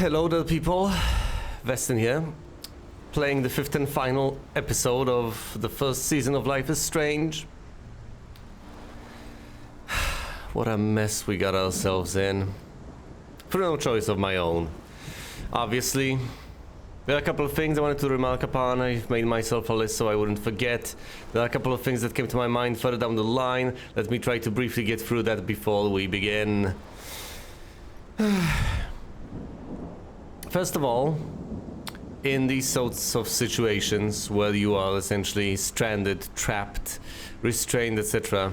Hello there, people. Weston here, playing the fifth and final episode of the first season of Life is Strange. What a mess we got ourselves in. Through no choice of my own. Obviously, there are a couple of things I wanted to remark upon. I've made myself a list so I wouldn't forget. There are a couple of things that came to my mind further down the line. Let me try to briefly get through that before we begin. First of all, in these sorts of situations where you are essentially stranded, trapped, restrained, etc.,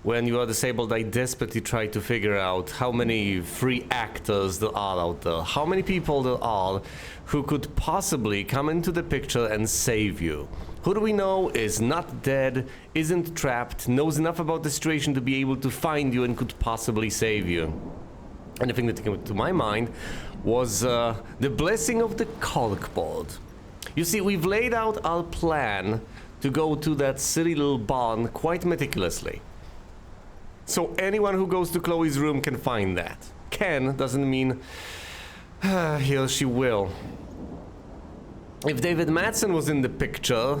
when you are disabled, I desperately try to figure out how many free actors there are out there, how many people there are who could possibly come into the picture and save you. Who do we know is not dead, isn't trapped, knows enough about the situation to be able to find you and could possibly save you? And the thing that came to my mind was the blessing of the cobbled. You see, we've laid out our plan to go to that silly little barn quite meticulously. So anyone who goes to Chloe's room can find that. Can doesn't mean he or she will. If David Madsen was in the picture,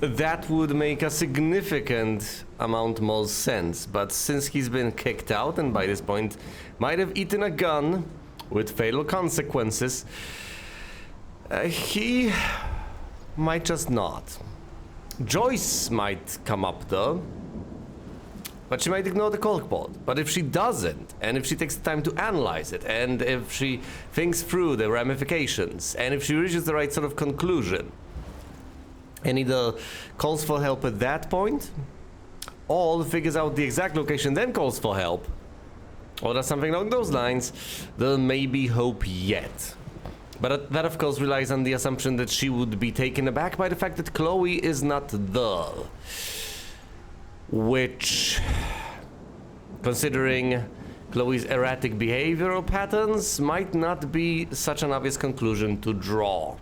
that would make a significant amount more sense. But since he's been kicked out and by this point might have eaten a gun with fatal consequences, he might just not. Joyce might come up though, but she might ignore the corkboard. But if she doesn't, and if she takes the time to analyze it, and if she thinks through the ramifications, and if she reaches the right sort of conclusion, and either calls for help at that point, or figures out the exact location, then calls for help, or does something along those lines, there may be hope yet. But that of course relies on the assumption that she would be taken aback by the fact that Chloe is not there. Which, considering Chloe's erratic behavioral patterns, might not be such an obvious conclusion to draw.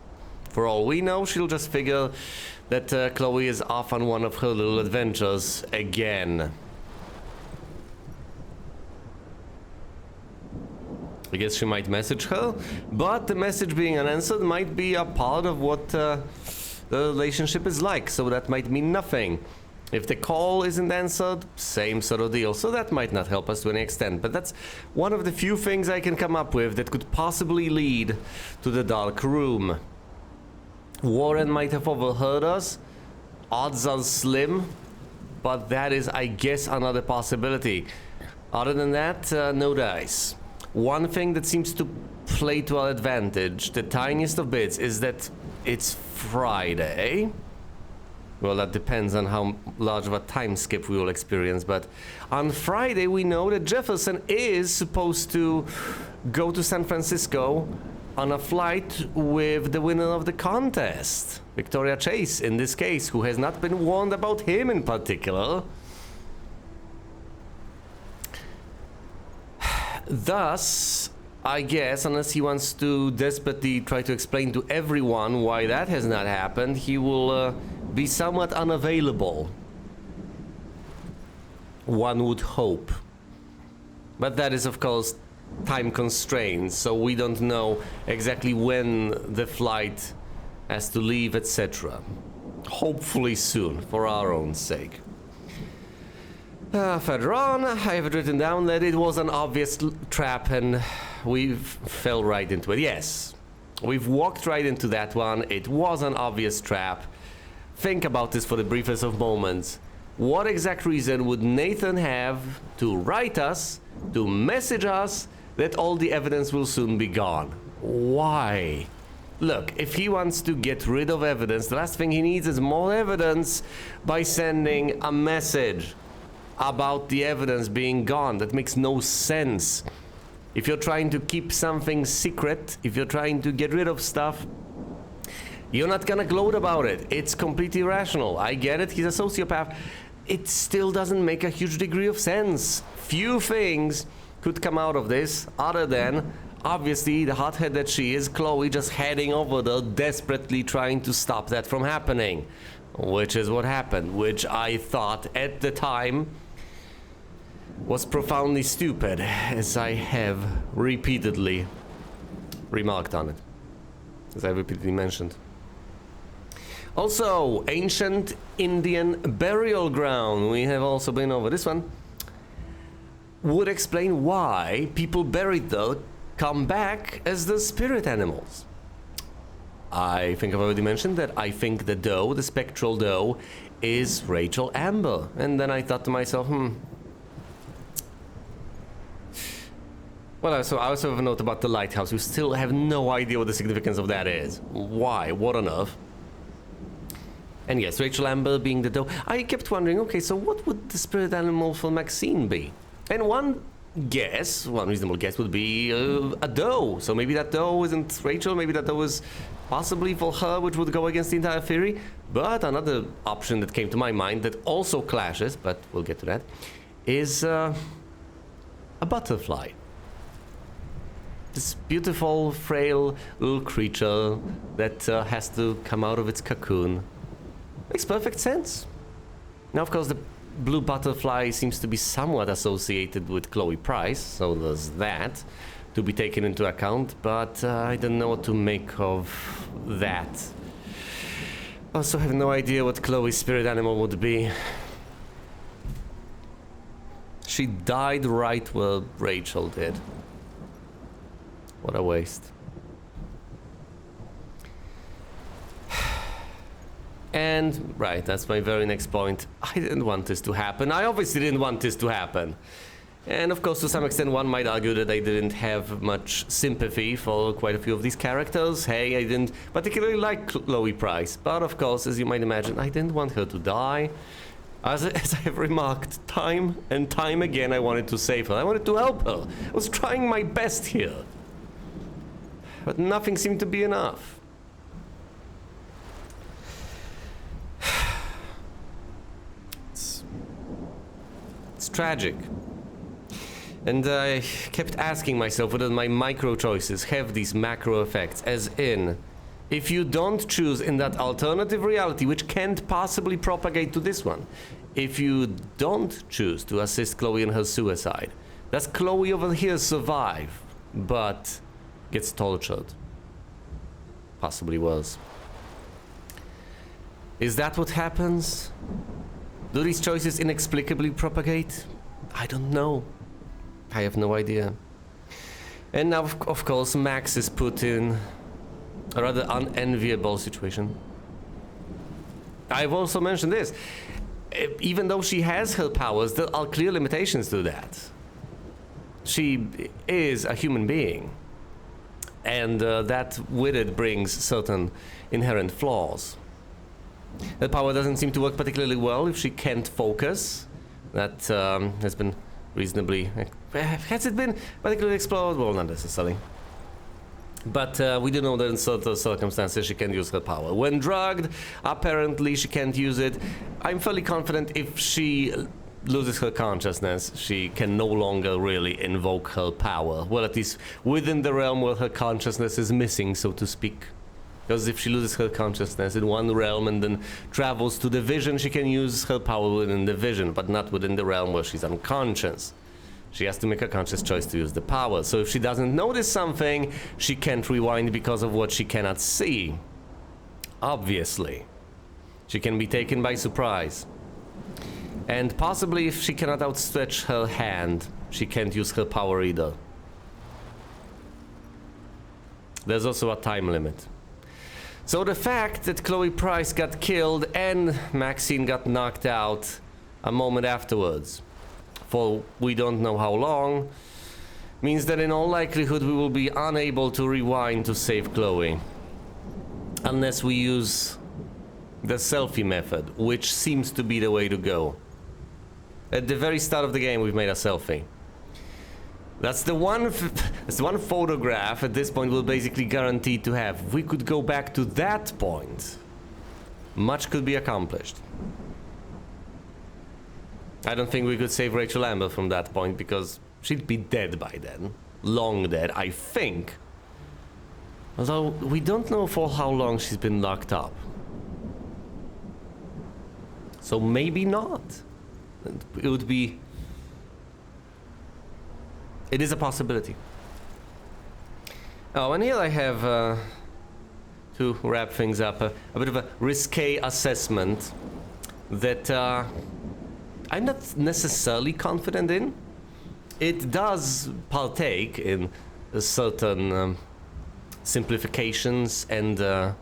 For all we know, she'll just figure that Chloe is off on one of her little adventures again. I guess she might message her, but the message being unanswered might be a part of what the relationship is like, so that might mean nothing. If the call isn't answered, same sort of deal, so that might not help us to any extent, but that's one of the few things I can come up with that could possibly lead to the dark room. Warren might have overheard us. Odds are slim, but that is, I guess, another possibility. Other than that, no dice. One thing that seems to play to our advantage, the tiniest of bits, is that it's Friday. Well, that depends on how large of a time skip we will experience, but on Friday we know that Jefferson is supposed to go to San Francisco on a flight with the winner of the contest, Victoria Chase in this case, who has not been warned about him in particular. Thus, I guess, unless he wants to desperately try to explain to everyone why that has not happened, he will be somewhat unavailable. One would hope. But that is, of course, time constraints, so we don't know exactly when the flight has to leave, etc. Hopefully soon, for our own sake. Further on, I have it written down that it was an obvious trap and we fell right into it. Yes, we've walked right into that one. It was an obvious trap. Think about this for the briefest of moments. What exact reason would Nathan have to write us, to message us, that all the evidence will soon be gone? Why? Look, if he wants to get rid of evidence, the last thing he needs is more evidence by sending a message about the evidence being gone. That makes no sense. If you're trying to keep something secret, if you're trying to get rid of stuff, you're not gonna gloat about it. It's completely irrational. I get it, he's a sociopath. It still doesn't make a huge degree of sense. Few things could come out of this other than, obviously, the hothead that she is, Chloe, just heading over there, desperately trying to stop that from happening. Which is what happened, which I thought at the time was profoundly stupid, as I have repeatedly remarked on it, as I repeatedly mentioned. Also, ancient Indian burial ground. We have also been over this one. Would explain why people buried there come back as the spirit animals. I think I've already mentioned that I think the doe, the spectral doe, is Rachel Amber. And then I thought to myself, Well, I also have a note about the lighthouse. We still have no idea what the significance of that is. Why? What on earth? And yes, Rachel Amber being the doe. I kept wondering, okay, so what would the spirit animal for Maxine be? And one reasonable guess would be a doe. So maybe that doe isn't Rachel, maybe that doe is possibly for her, which would go against the entire theory. But another option that came to my mind that also clashes, but we'll get to that, is a butterfly. This beautiful, frail little creature that has to come out of its cocoon. Makes perfect sense. Now, of course, the blue butterfly seems to be somewhat associated with Chloe Price, so there's that to be taken into account, but I don't know what to make of that. Also have no idea what Chloe's spirit animal would be. She died right where Rachel did. What a waste. And, right, that's my very next point. I didn't want this to happen. I obviously didn't want this to happen. And of course, to some extent, one might argue that I didn't have much sympathy for quite a few of these characters. Hey, I didn't particularly like Chloe Price. But of course, as you might imagine, I didn't want her to die. As I have remarked time and time again, I wanted to save her. I wanted to help her. I was trying my best here. But nothing seemed to be enough. It's tragic. And I kept asking myself whether my micro choices have these macro effects, as in, if you don't choose in that alternative reality, which can't possibly propagate to this one, if you don't choose to assist Chloe in her suicide, does Chloe over here survive, but gets tortured? Possibly worse. Is that what happens? Do these choices inexplicably propagate? I don't know. I have no idea. And now, of course, Max is put in a rather unenviable situation. I've also mentioned this. Even though she has her powers, there are clear limitations to that. She is a human being. And that with it brings certain inherent flaws. That power doesn't seem to work particularly well if she can't focus. That has been reasonably... Has it been particularly explored? Well, not necessarily. But we do know that in certain circumstances she can use her power. When drugged, apparently she can't use it. I'm fairly confident if she loses her consciousness, she can no longer really invoke her power. Well, at least within the realm where her consciousness is missing, so to speak. Because if she loses her consciousness in one realm and then travels to the vision, she can use her power within the vision, but not within the realm where she's unconscious. She has to make a conscious choice to use the power. So if she doesn't notice something, she can't rewind because of what she cannot see. Obviously. She can be taken by surprise. And possibly if she cannot outstretch her hand, she can't use her power either. There's also a time limit. So the fact that Chloe Price got killed and Maxine got knocked out a moment afterwards, for we don't know how long, means that in all likelihood we will be unable to rewind to save Chloe. Unless we use the selfie method, which seems to be the way to go. At the very start of the game we've made a selfie. That's the one photograph at this point we're basically guaranteed to have. If we could go back to that point, much could be accomplished. I don't think we could save Rachel Amber from that point because she'd be dead by then. Long dead, I think. Although we don't know for how long she's been locked up. So maybe not. It would be... It is a possibility. Oh, and here I have, to wrap things up, a bit of a risque assessment that I'm not necessarily confident in. It does partake in certain simplifications and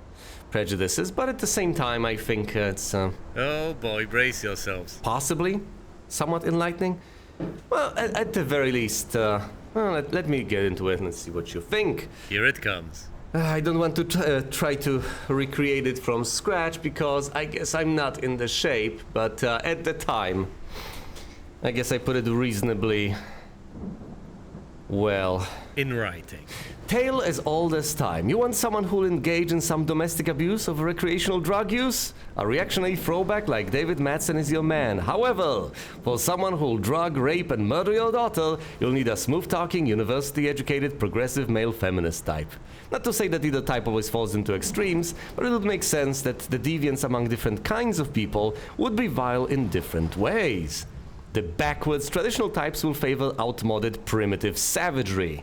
prejudices, but at the same time I think it's Oh boy, brace yourselves. possibly somewhat enlightening. Well, at the very least, let me get into it and see what you think. Here it comes. I don't want to try to recreate it from scratch because I guess I'm not in the shape, but at the time, I guess I put it reasonably well. In writing. Tale as old as time. You want someone who'll engage in some domestic abuse of recreational drug use? A reactionary throwback like David Madsen is your man. However, for someone who'll drug, rape, and murder your daughter, you'll need a smooth-talking, university-educated, progressive male feminist type. Not to say that either type always falls into extremes, but it would make sense that the deviance among different kinds of people would be vile in different ways. The backwards traditional types will favor outmoded primitive savagery.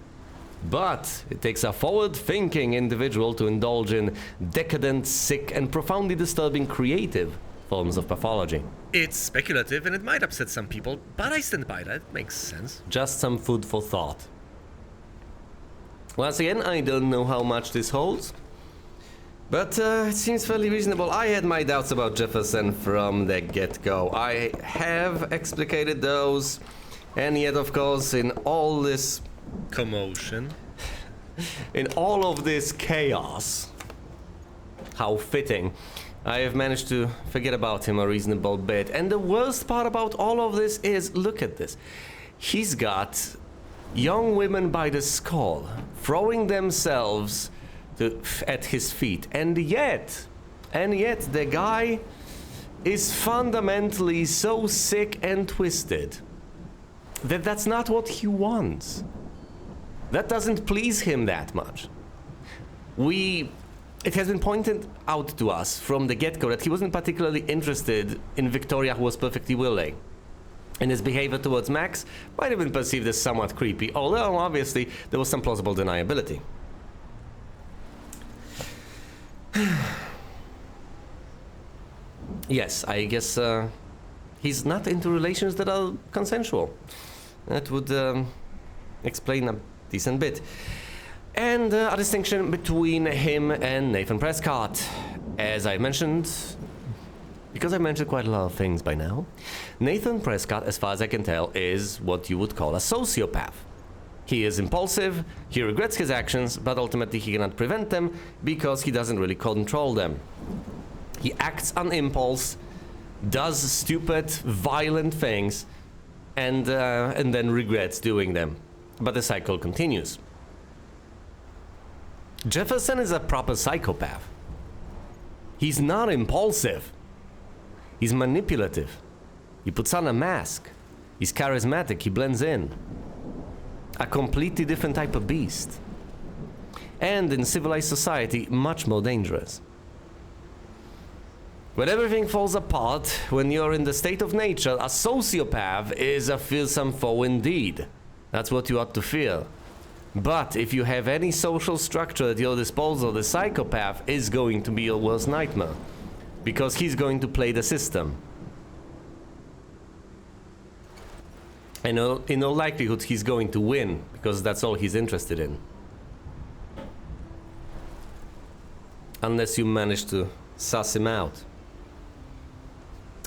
But it takes a forward-thinking individual to indulge in decadent, sick, and profoundly disturbing creative forms of pathology. It's speculative and it might upset some people, but I stand by that. It makes sense. Just some food for thought. Once again, I don't know how much this holds, but it seems fairly reasonable. I had my doubts about Jefferson from the get-go. I have explicated those, and yet, of course, in all this Commotion. in all of this chaos, how fitting, I have managed to forget about him a reasonable bit. And the worst part about all of this is, look at this. He's got young women by the skull, throwing themselves at his feet. And yet, the guy is fundamentally so sick and twisted that that's not what he wants. That doesn't please him that much. It has been pointed out to us from the get-go that he wasn't particularly interested in Victoria, who was perfectly willing. And his behavior towards Max might have been perceived as somewhat creepy, although obviously there was some plausible deniability. Yes, I guess he's not into relations that are consensual. That would explain a decent bit. And a distinction between him and Nathan Prescott. As I mentioned, because I've mentioned quite a lot of things by now, Nathan Prescott, as far as I can tell, is what you would call a sociopath. He is impulsive, he regrets his actions, but ultimately he cannot prevent them because he doesn't really control them. He acts on impulse, does stupid, violent things, and then regrets doing them. But the cycle continues. Jefferson is a proper psychopath. He's not impulsive. He's manipulative. He puts on a mask. He's charismatic. He blends in. A completely different type of beast. And in civilized society, much more dangerous. When everything falls apart, when you're in the state of nature, a sociopath is a fearsome foe indeed. That's what you ought to fear. But if you have any social structure at your disposal, the psychopath is going to be your worst nightmare. Because he's going to play the system. And in all likelihood, he's going to win, because that's all he's interested in. Unless you manage to suss him out.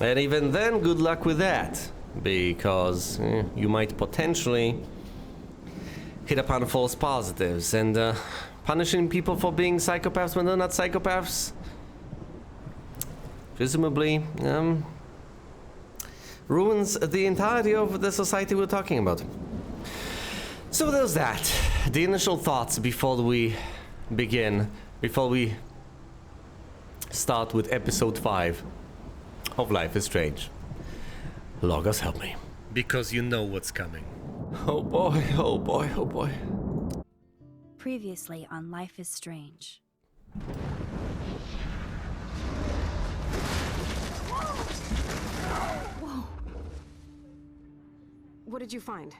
And even then, good luck with that, because you might potentially hit upon false positives, and punishing people for being psychopaths when they're not psychopaths, presumably, ruins the entirety of the society we're talking about. So there's that. The initial thoughts before we begin, before we start with episode 5 of Life is Strange. Logos, help me. Because you know what's coming. Oh boy, oh boy, oh boy. Previously on Life is Strange. Whoa. What did you find?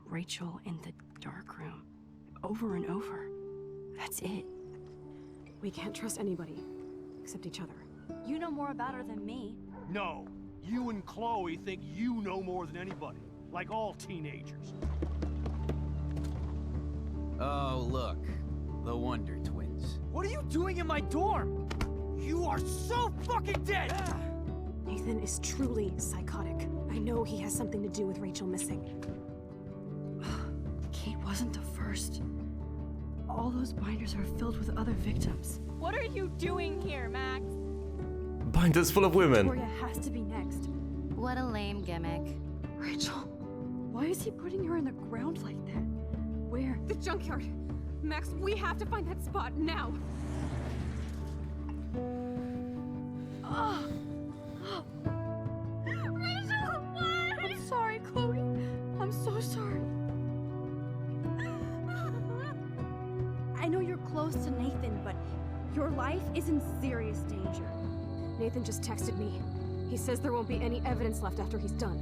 Rachel in the dark room, over and over. That's it. We can't trust anybody, except each other. You know more about her than me. No, you and Chloe think you know more than anybody, like all teenagers. Oh, look. The Wonder Twins. What are you doing in my dorm? You are so fucking dead! Nathan is truly psychotic. I know he has something to do with Rachel missing. Kate wasn't the first. All those binders are filled with other victims. What are you doing here, Max? Binders full of women. Victoria has to be next. What a lame gimmick. Rachel, why is he putting her in the ground like that? Where? The junkyard. Max, we have to find that spot now. Rachel, what? I'm sorry, Chloe. I'm so sorry. I know you're close to Nathan, but your life is in serious danger. Nathan just texted me. He says there won't be any evidence left after he's done.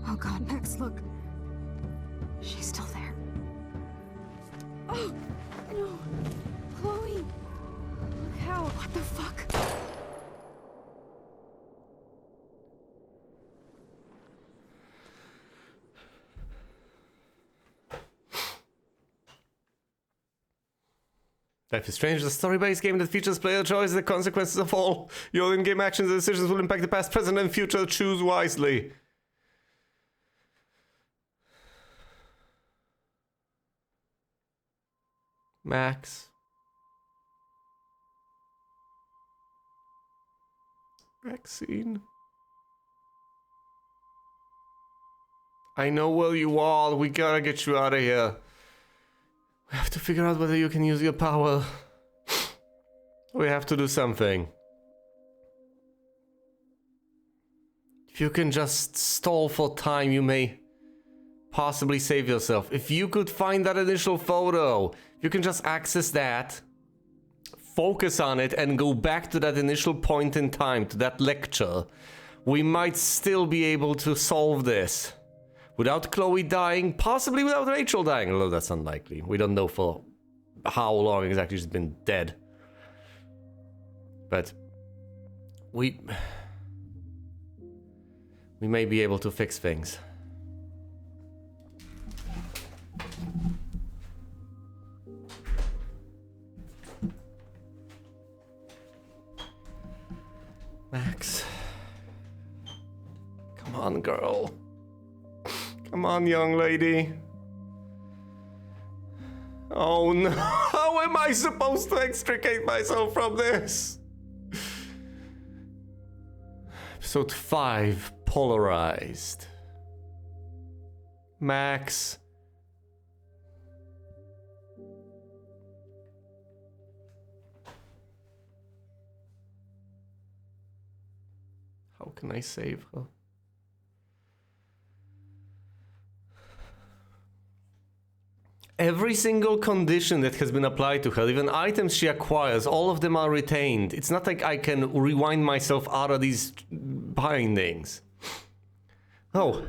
Oh god, Max, look. She's still there. Oh, no. Chloe. Look how. What the fuck? Life is Strange is a story-based game that features player choice. The consequences of all your in-game actions and decisions will impact the past, present, and future. Choose wisely. Max. Maxine. I know where you are. We gotta get you out of here. We have to figure out whether you can use your power. We have to do something. If you can just stall for time, you may possibly save yourself. If you could find that initial photo, you can just access that, focus on it, and go back to that initial point in time, to that lecture. We might still be able to solve this. Without Chloe dying, possibly without Rachel dying, although that's unlikely. We don't know for how long exactly she's been dead. But we may be able to fix things. Max. Come on, girl. Come on, young lady. Oh no, how am I supposed to extricate myself from this? Episode 5, Polarized. Max. How can I save her? Every single condition that has been applied to her, even items she acquires, all of them are retained. It's not like I can rewind myself out of these bindings. Oh.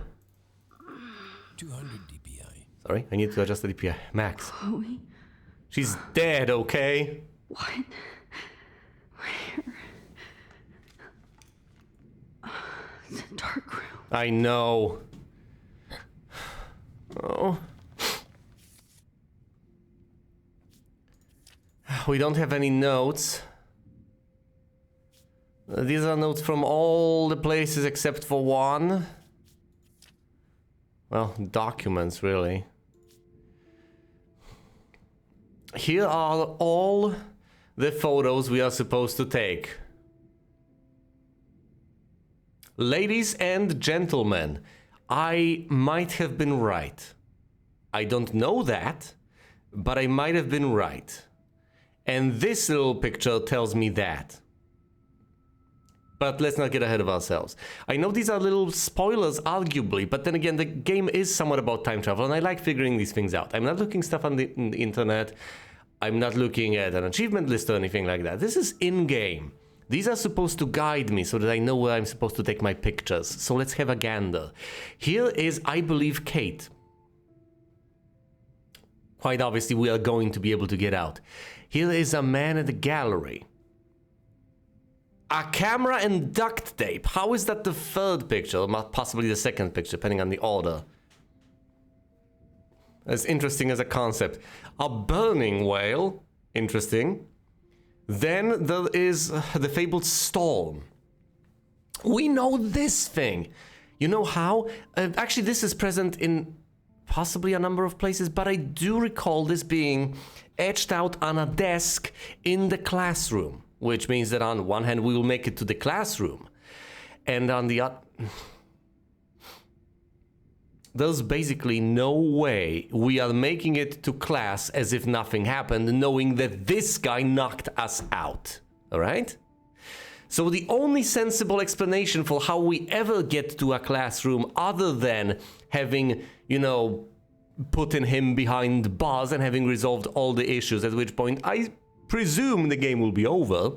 200 DPI. Sorry, I need to adjust the DPI. Max. Chloe? She's dead, okay? What? Where? It's a dark room. I know. Oh. We don't have any notes. These are notes from all the places except for one. Well, documents, really. Here are all the photos we are supposed to take. Ladies and gentlemen, I might have been right. I don't know that, but I might have been right. And this little picture tells me that. But let's not get ahead of ourselves. I know these are little spoilers, arguably, but then again, the game is somewhat about time travel, and I like figuring these things out. I'm not looking stuff on the internet. I'm not looking at an achievement list or anything like that. This is in-game. These are supposed to guide me so that I know where I'm supposed to take my pictures. So let's have a gander. Here is, I believe, Kate. quite obviously we are going to be able to get out. Here is a man at the gallery. A camera and duct tape. How is that the third picture? Or possibly the second picture, depending on the order. As interesting as a concept. A burning whale. Interesting. Then there is the fabled storm. We know this thing. You know how? Actually, this is present in possibly a number of places, but I do recall this being etched out on a desk in the classroom, which means that on one hand we will make it to the classroom, and on the other, there's basically no way we are making it to class as if nothing happened, knowing that this guy knocked us out. All right? So the only sensible explanation for how we ever get to a classroom other than having, you know, putting him behind bars and having resolved all the issues, at which point I presume the game will be over.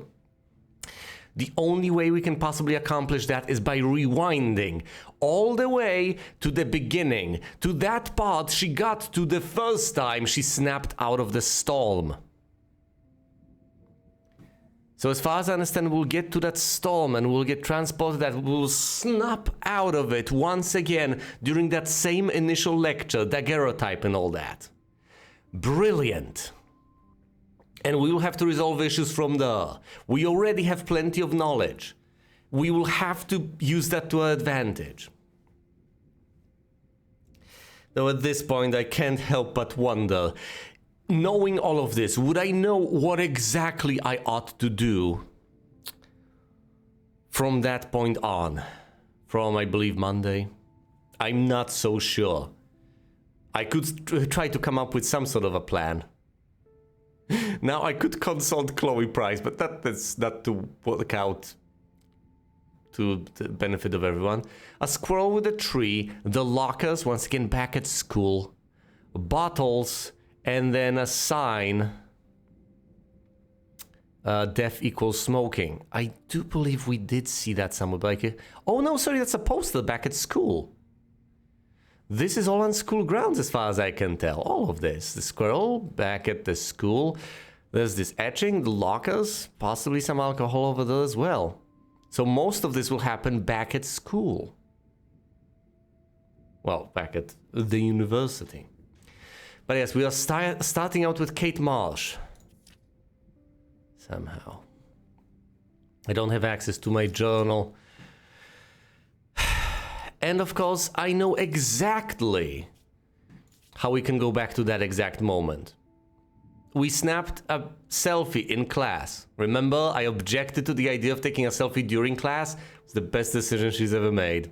The only way we can possibly accomplish that is by rewinding all the way to the beginning, to that part she got to the first time she snapped out of the storm. So as far as I understand, we'll get to that storm and we'll get transported, that we'll snap out of it once again during that same initial lecture, daguerreotype and all that. Brilliant. And we will have to resolve issues from there. We already have plenty of knowledge. We will have to use that to our advantage. Though at this point I can't help but wonder, knowing all of this, would I know what exactly I ought to do from that point on? From, I believe, Monday? I'm not so sure. I could try to come up with some sort of a plan. Now, I could consult Chloe Price, but that's not to work out to the benefit of everyone. A squirrel with a tree, the lockers, once again back at school, bottles, and then a sign, death equals smoking. I do believe we did see that somewhere, but oh no, sorry, that's a poster back at school. This is all on school grounds as far as I can tell. All of this. The squirrel back at the school. There's this etching, the lockers, possibly some alcohol over there as well. So most of this will happen back at school. Well, back at the university. But yes, we are starting out with Kate Marsh. Somehow. I don't have access to my journal. And of course, I know exactly how we can go back to that exact moment. We snapped a selfie in class. Remember, I objected to the idea of taking a selfie during class. It's the best decision she's ever made.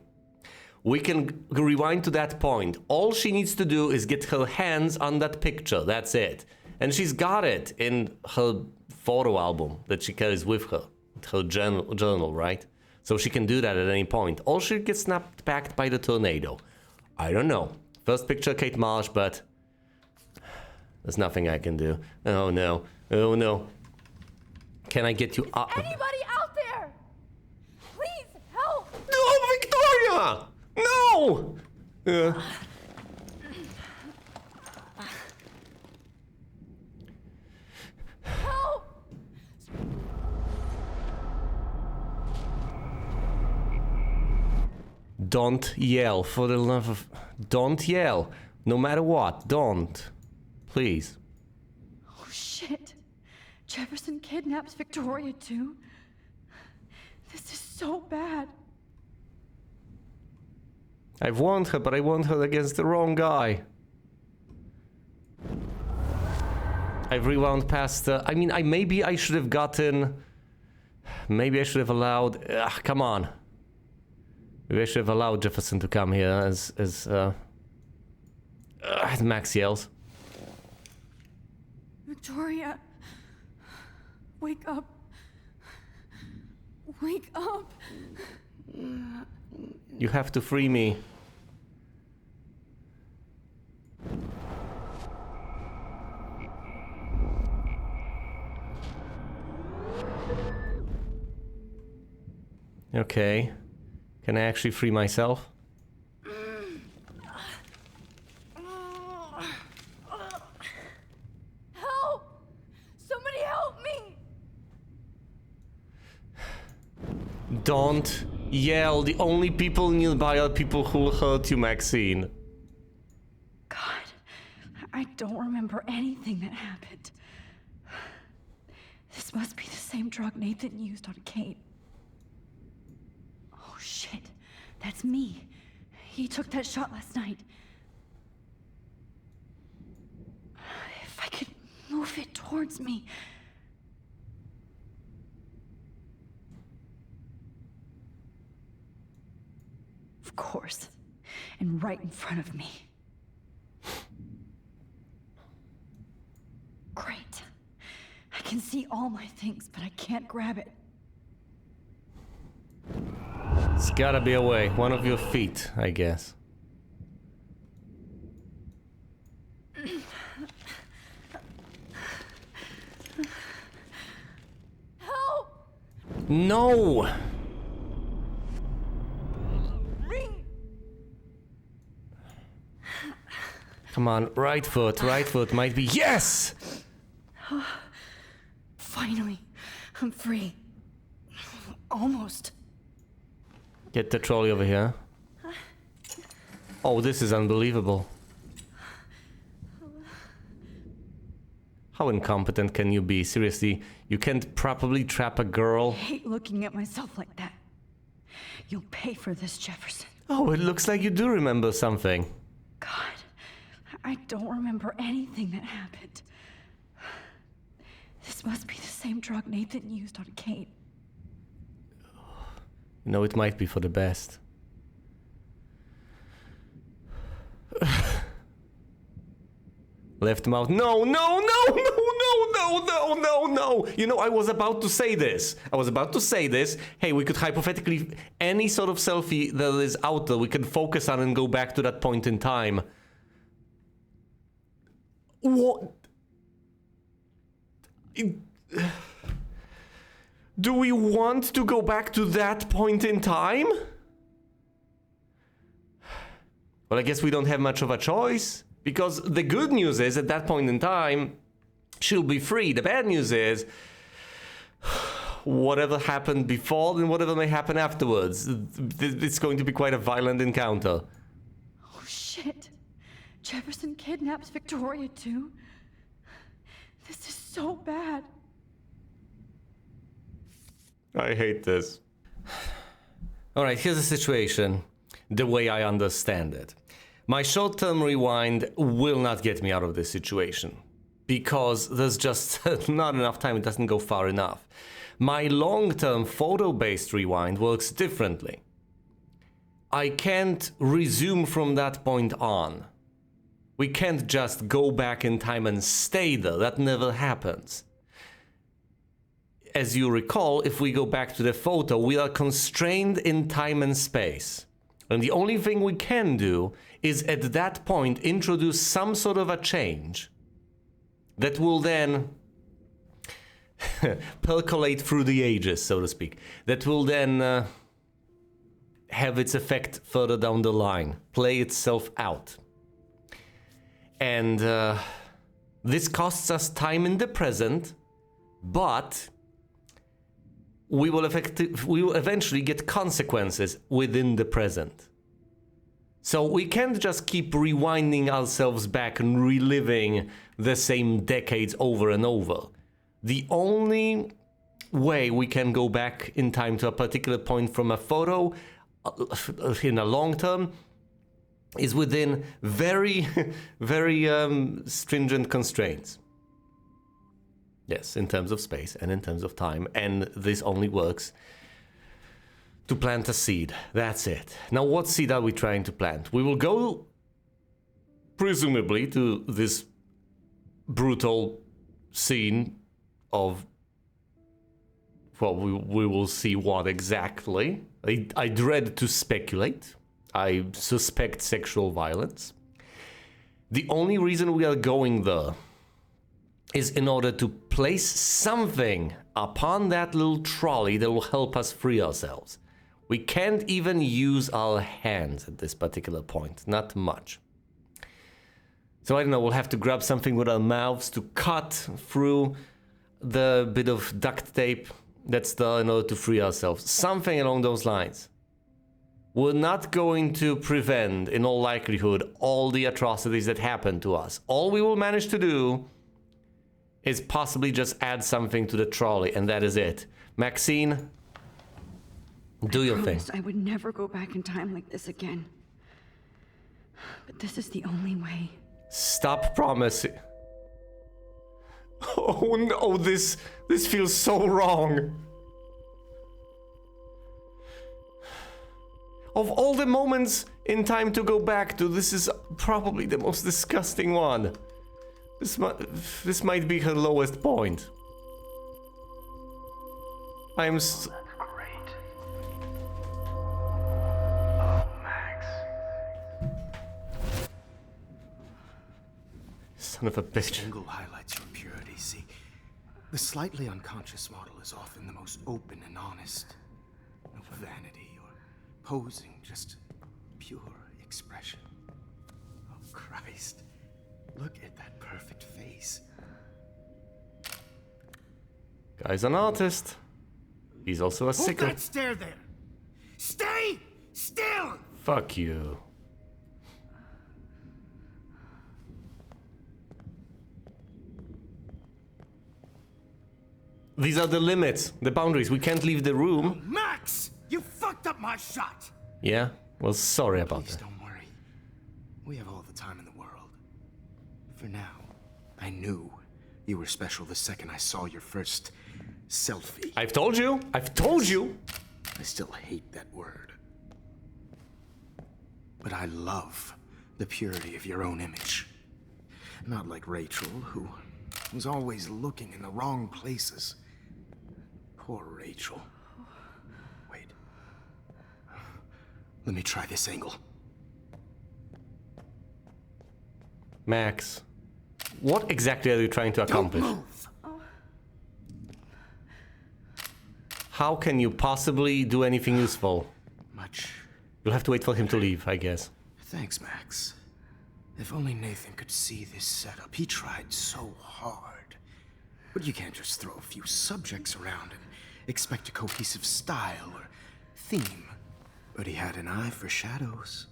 We can rewind to that point. All she needs to do is get her hands on that picture. That's it. And she's got it in her photo album that she carries with her. Her journal, right? So she can do that at any point. Or she gets snapped back by the tornado. I don't know. First picture, Kate Marsh, but there's nothing I can do. Oh no. Oh no. Can I get you up? Anybody out there? Please help! No, Victoria! No! Help! Don't yell, for the love of... Don't yell. No matter what, don't. Please. Oh shit. Jefferson kidnaps Victoria too? This is so bad. I've warned her, but I warned her against the wrong guy. I've rewound past... I mean, maybe I should have gotten... Maybe I should have allowed... come on. Maybe I should have allowed Jefferson to come here as Max yells. Victoria, wake up. Wake up. You have to free me. Okay. Can I actually free myself? Don't yell. The only people nearby are people who'll hurt you, Maxine. God, I don't remember anything that happened. This must be the same drug Nathan used on Kate. Oh shit, that's me. He took that shot last night. If I could move it towards me. Of course, and right in front of me. Great. I can see all my things, but I can't grab it. It's gotta be a way. One of your feet, I guess. Help! No! Come on, right foot might be. Yes! Finally, I'm free. Almost. Get the trolley over here. Oh, this is unbelievable. How incompetent can you be? Seriously, you can't properly trap a girl? I hate looking at myself like that. You'll pay for this, Jefferson. Oh, it looks like you do remember something. God, I don't remember anything that happened. This must be the same drug Nathan used on Kate. No, it might be for the best. Left mouth. No, no, no, no, no, no, no, no, no. You know, I was about to say this. Hey, we could hypothetically, any sort of selfie that is out there, we can focus on and go back to that point in time. What? Do we want to go back to that point in time? Well, I guess we don't have much of a choice. Because the good news is, at that point in time, she'll be free. The bad news is, whatever happened before and whatever may happen afterwards, it's going to be quite a violent encounter. Oh shit. Jefferson kidnaps Victoria too? This is so bad. I hate this. Alright, here's the situation, the way I understand it. My short-term rewind will not get me out of this situation, because there's just not enough time, it doesn't go far enough. My long-term photo-based rewind works differently. I can't resume from that point on. We can't just go back in time and stay there, that never happens. As you recall, if we go back to the photo, we are constrained in time and space. And the only thing we can do is at that point introduce some sort of a change that will then percolate through the ages, so to speak. That will then have its effect further down the line, play itself out. And this costs us time in the present, but we will eventually get consequences within the present. So we can't just keep rewinding ourselves back and reliving the same decades over and over. The only way we can go back in time to a particular point from a photo in a long term is within very, very stringent constraints. Yes, in terms of space and in terms of time, and this only works to plant a seed. That's it. Now, what seed are we trying to plant? We will go, presumably, to this brutal scene of, well, we will see what exactly. I dread to speculate. I suspect sexual violence. The only reason we are going there is in order to place something upon that little trolley that will help us free ourselves. We can't even use our hands at this particular point, not much. So I don't know, we'll have to grab something with our mouths to cut through the bit of duct tape That's in order to free ourselves. Something along those lines. We're not going to prevent, in all likelihood, all the atrocities that happen to us. All we will manage to do is possibly just add something to the trolley, and that is it. Maxine, do your thing. I would never go back in time like this again. But this is the only way. Stop promising. Oh no, this feels so wrong. Of all the moments in time to go back to, this is probably the most disgusting one. This might be her lowest point. That's great. Oh, Max. Son of a bitch. This angle highlights your purity, see? The slightly unconscious model is often the most open and honest. No vanity or posing, just pure expression. Oh, Christ. Look at that perfect face. Guy's an artist. He's also a sicker. Hold that stare there! Stay still! Fuck you. These are the limits, the boundaries. We can't leave the room. Max! You fucked up my shot! Yeah? Well, sorry about Please that. don't worry. We have all the time in the world. For now, I knew you were special the second I saw your first selfie. I've told you! I've told you! I still hate that word. But I love the purity of your own image. Not like Rachel, who was always looking in the wrong places. Poor Rachel. Wait. Let me try this angle. Max, what exactly are you trying to accomplish? Don't move. How can you possibly do anything useful? Much. You'll have to wait for him to leave, I guess. Thanks, Max. If only Nathan could see this setup. He tried so hard. But you can't just throw a few subjects around and expect a cohesive style or theme. But he had an eye for shadows,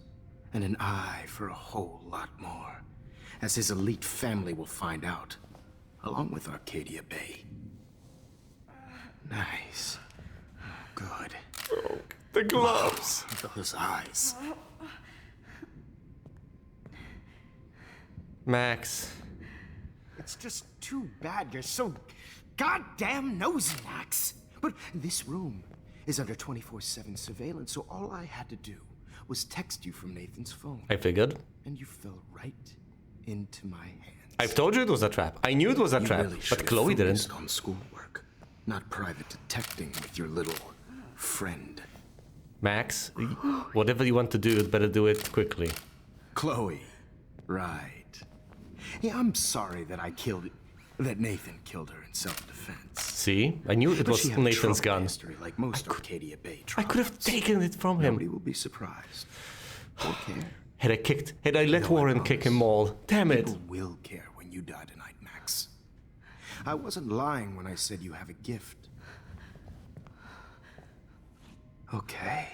and an eye for a whole lot more, as his elite family will find out, along with Arcadia Bay. Nice. Good. Oh, the gloves. Those eyes. Max. It's just too bad you're so goddamn nosy, Max. But this room is under 24/7 surveillance, so all I had to do was text you from Nathan's phone. I figured. And you fell right into my hands. I've told you it was a trap. I knew it was a You trap, really but should've Chloe didn't. focused on schoolwork, not private detecting with your little friend. Max, whatever you want to do, you'd better do it quickly. Chloe, right. Yeah, I'm sorry that Nathan killed her in self-defense. See? I knew it But was she had a Nathan's troubled gun. history, like most Arcadia Bay I could have taken it from him. Nobody will be surprised. Don't care. Had I let Warren kick him all. Damn it. People will care when you die tonight, Max. I wasn't lying when I said you have a gift. Okay.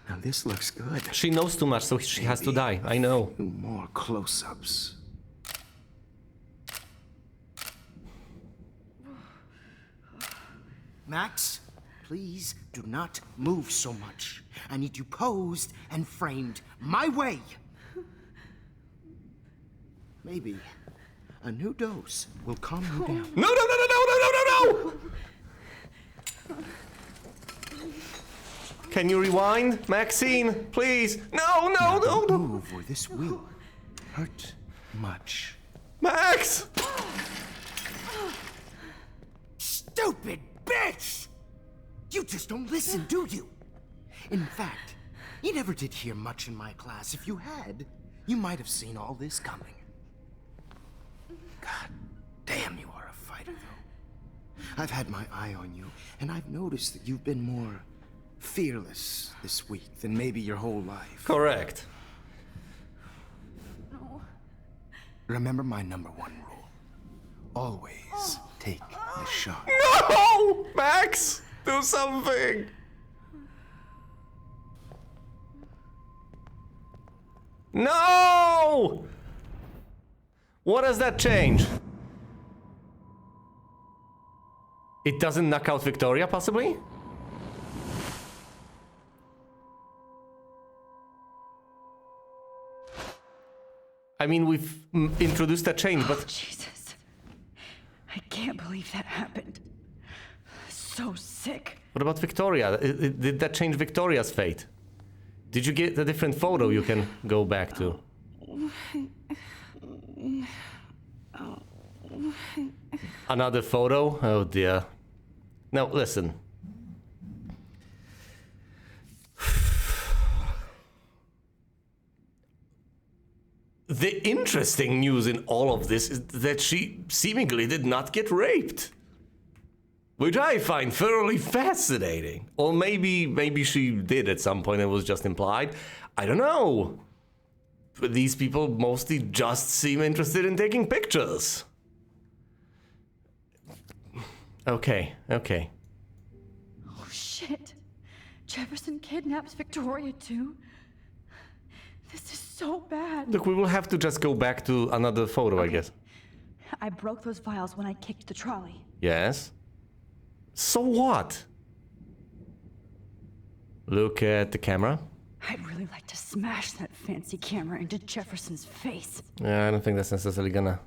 Now this looks good. She knows too much, so she has to die. I know. Few more close-ups. Max, please do not move so much. I need you posed and framed my way. Maybe a new dose will calm you down. No, no, no, no, no, no, no, no, no! Can you rewind? Maxine, please. No, no, no, no. Move or this will hurt much. Max! Stupid bitch! You just don't listen, do you? In fact, you never did hear much in my class. If you had, you might have seen all this coming. God damn, you are a fighter, though. I've had my eye on you, and I've noticed that you've been more fearless this week than maybe your whole life. Correct. Remember my #1 rule. Always take the shot. No! Max! Do something! No! What does that change? It doesn't knock out Victoria, possibly? I mean, we've introduced a change, but... Jesus. I can't believe that happened. So sick. What about Victoria? Did that change Victoria's fate? Did you get a different photo you can go back to? Another photo? Oh dear. Now, listen. The interesting news in all of this is that she seemingly did not get raped. Which I find thoroughly fascinating. Or maybe she did at some point and was just implied. I don't know. But these people mostly just seem interested in taking pictures. Okay. Oh shit. Jefferson kidnaps Victoria too? This is so bad. Look, we will have to just go back to another photo, I guess. I broke those vials when I kicked the trolley. Yes. So what? Look at the camera. I'd really like to smash that fancy camera into Jefferson's face. Yeah, I don't think that's necessarily gonna...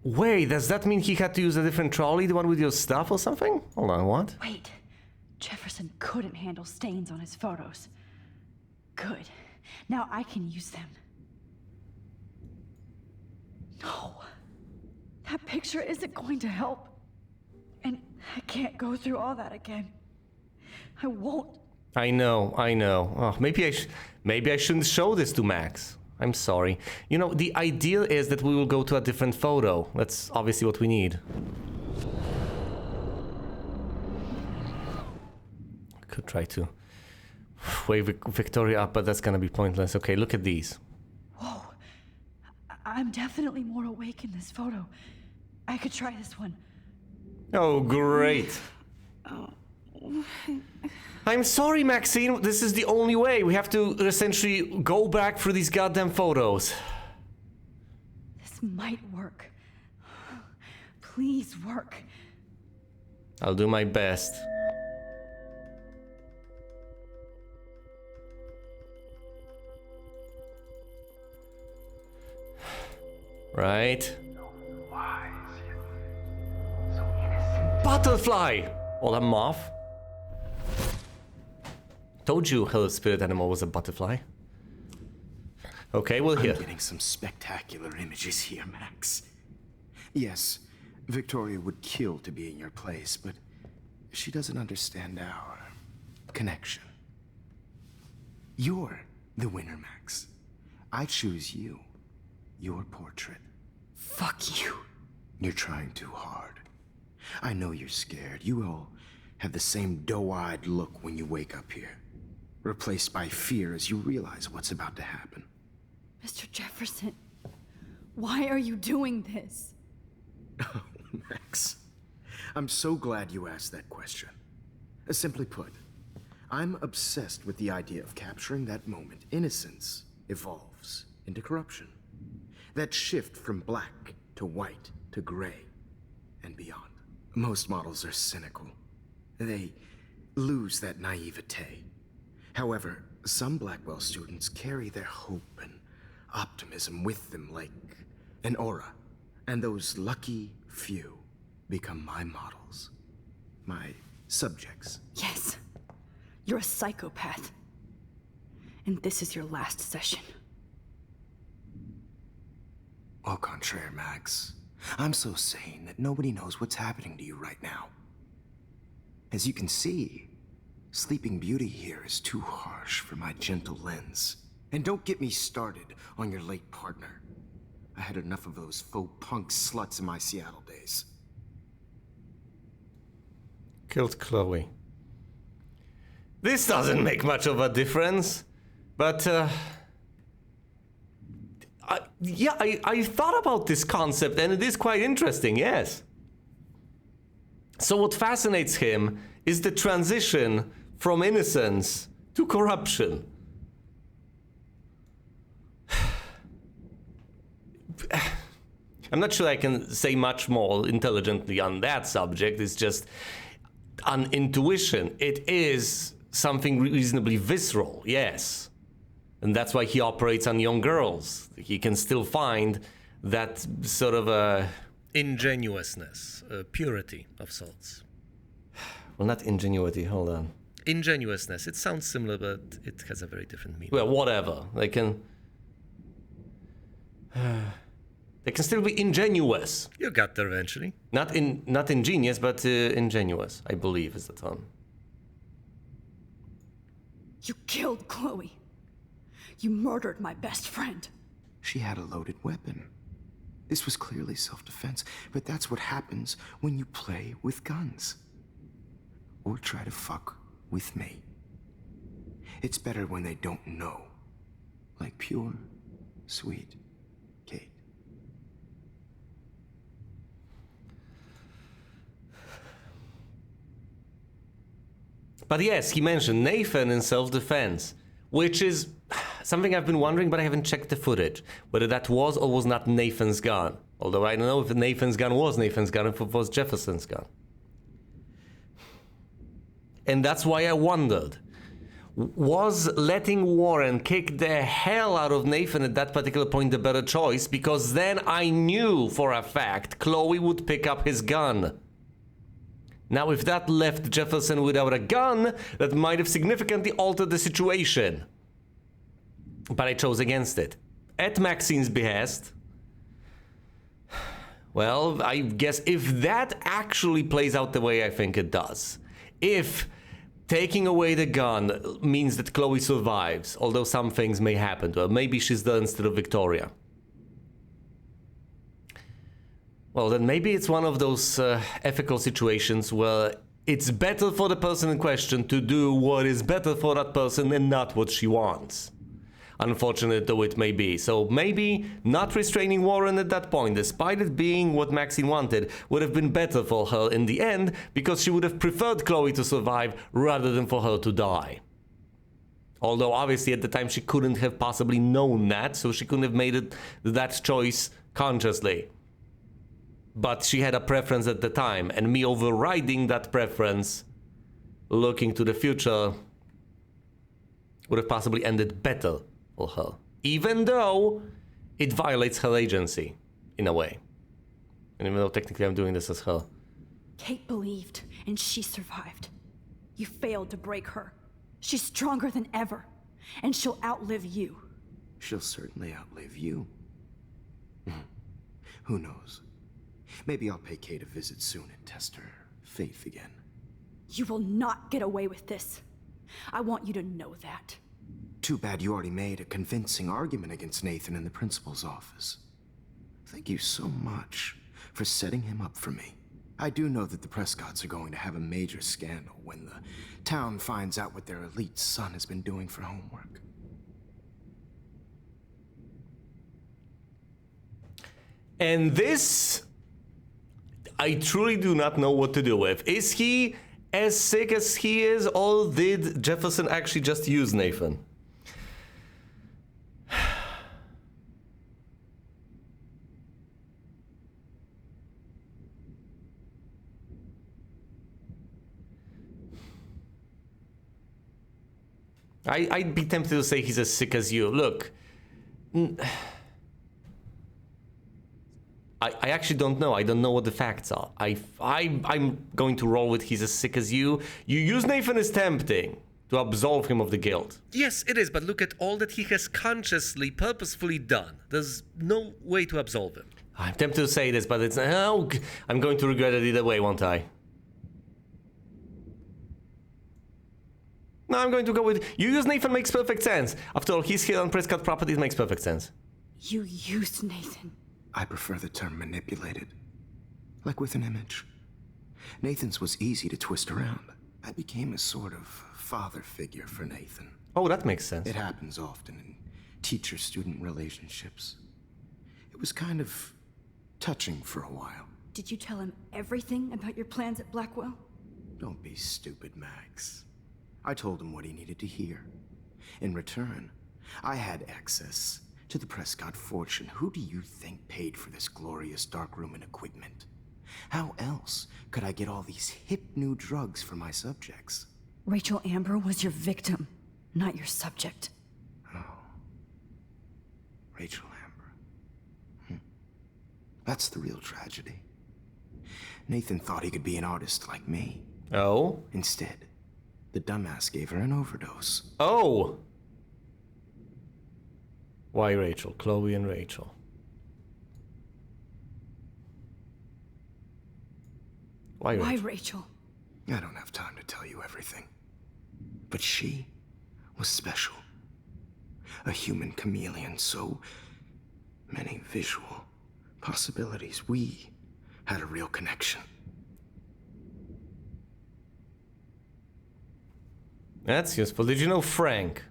Wait, does that mean he had to use a different trolley, the one with your stuff or something? Hold on, what? Wait, Jefferson couldn't handle stains on his photos. Good. Now I can use them. No. That picture isn't going to help. And I can't go through all that again. I won't. I know. Oh, maybe I shouldn't show this to Max. I'm sorry. You know, the ideal is that we will go to a different photo. That's obviously what we need. I could try to wave Victoria up, but that's gonna be pointless. Okay, look at these. Whoa. I'm definitely more awake in this photo. I could try this one. Oh, great. I'm sorry, Maxine. This is the only way. We have to essentially go back through these goddamn photos. This might work. Please work. I'll do my best. Right. Butterfly! Or a moth. Told you her spirit animal was a butterfly. Okay, well here. I'm getting some spectacular images here, Max. Yes, Victoria would kill to be in your place, but she doesn't understand our connection. You're the winner, Max. I choose you. Your portrait. Fuck you. You're trying too hard. I know you're scared. You all have the same doe-eyed look when you wake up here. Replaced by fear as you realize what's about to happen. Mr. Jefferson, why are you doing this? Oh, Max. I'm so glad you asked that question. Simply put, I'm obsessed with the idea of capturing that moment innocence evolves into corruption. That shift from black to white to gray and beyond. Most models are cynical. They lose that naivete. However, some Blackwell students carry their hope and optimism with them like an aura. And those lucky few become my models. My subjects. Yes. You're a psychopath. And this is your last session. Au contraire, Max. I'm so sane that nobody knows what's happening to you right now. As you can see, Sleeping Beauty here is too harsh for my gentle lens. And don't get me started on your late partner. I had enough of those faux punk sluts in my Seattle days. Killed Chloe. This doesn't make much of a difference, but Yeah, I thought about this concept, and it is quite interesting, yes. So what fascinates him is the transition from innocence to corruption. I'm not sure I can say much more intelligently on that subject. It's just an intuition. It is something reasonably visceral, yes. And that's why he operates on young girls. He can still find that sort of a... ingenuousness, purity of sorts. Well, not ingenuity, hold on. Ingenuousness. It sounds similar, but it has a very different meaning. Well, whatever. They can still be ingenuous. You got there eventually. Not ingenious, but ingenuous, I believe is the term. You killed Chloe. You murdered my best friend. She had a loaded weapon. This was clearly self-defense, but that's what happens when you play with guns. Or try to fuck with me. It's better when they don't know. Like pure, sweet Kate. But yes, he mentioned Nathan in self-defense, which is something I've been wondering, but I haven't checked the footage, whether that was or was not Nathan's gun. Although I don't know if Nathan's gun was Nathan's gun, if it was Jefferson's gun. And that's why I wondered, was letting Warren kick the hell out of Nathan at that particular point the better choice? Because then I knew for a fact Chloe would pick up his gun. Now, if that left Jefferson without a gun, that might have significantly altered the situation. But I chose against it. At Maxine's behest. Well, I guess if that actually plays out the way I think it does, if taking away the gun means that Chloe survives, although some things may happen to her, maybe she's there instead of Victoria. Well, then maybe it's one of those ethical situations where it's better for the person in question to do what is better for that person and not what she wants. Unfortunate though it may be. So maybe not restraining Warren at that point, despite it being what Maxine wanted, would have been better for her in the end, because she would have preferred Chloe to survive rather than for her to die. Although obviously at the time she couldn't have possibly known that, so she couldn't have made that choice consciously. But she had a preference at the time, and me overriding that preference, looking to the future, would have possibly ended better for her. Even though it violates her agency, in a way. And even though technically I'm doing this as her. Kate believed, and she survived. You failed to break her. She's stronger than ever, and she'll outlive you. She'll certainly outlive you. Who knows? Maybe I'll pay Kate a visit soon and test her faith again. You will not get away with this. I want you to know that. Too bad you already made a convincing argument against Nathan in the principal's office. Thank you so much for setting him up for me. I do know that the Prescotts are going to have a major scandal when the town finds out what their elite son has been doing for homework. And this, I truly do not know what to do with. Is he as sick as he is, or did Jefferson actually just use Nathan? I'd be tempted to say he's as sick as you. Look, I actually don't know. I don't know what the facts are. I'm going to roll with he's as sick as you. You use Nathan as tempting to absolve him of the guilt. Yes, it is, but look at all that he has consciously, purposefully done. There's no way to absolve him. I'm tempted to say this, but it's... Oh, I'm going to regret it either way, won't I? No, I'm going to go with... You use Nathan makes perfect sense. After all, he's here on Prescott properties, makes perfect sense. You used Nathan. I prefer the term manipulated. Like with an image. Nathan's was easy to twist around. I became a sort of father figure for Nathan. Oh, that makes sense. It happens often in teacher-student relationships. was kind of touching for a while. Did you tell him everything about your plans at Blackwell? Don't be stupid, Max. I told him what he needed to hear. In return, I had access to the Prescott fortune. Who do you think paid for this glorious darkroom and equipment? How else could I get all these hip new drugs for my subjects? Rachel Amber was your victim, not your subject. Oh. Rachel Amber. That's the real tragedy. Nathan thought he could be an artist like me. Oh? Instead, the dumbass gave her an overdose. Oh! Why Rachel? Chloe and Rachel. Why Rachel? I don't have time to tell you everything. But she was special. A human chameleon, so many visual possibilities. We had a real connection. That's useful. Did you know Frank?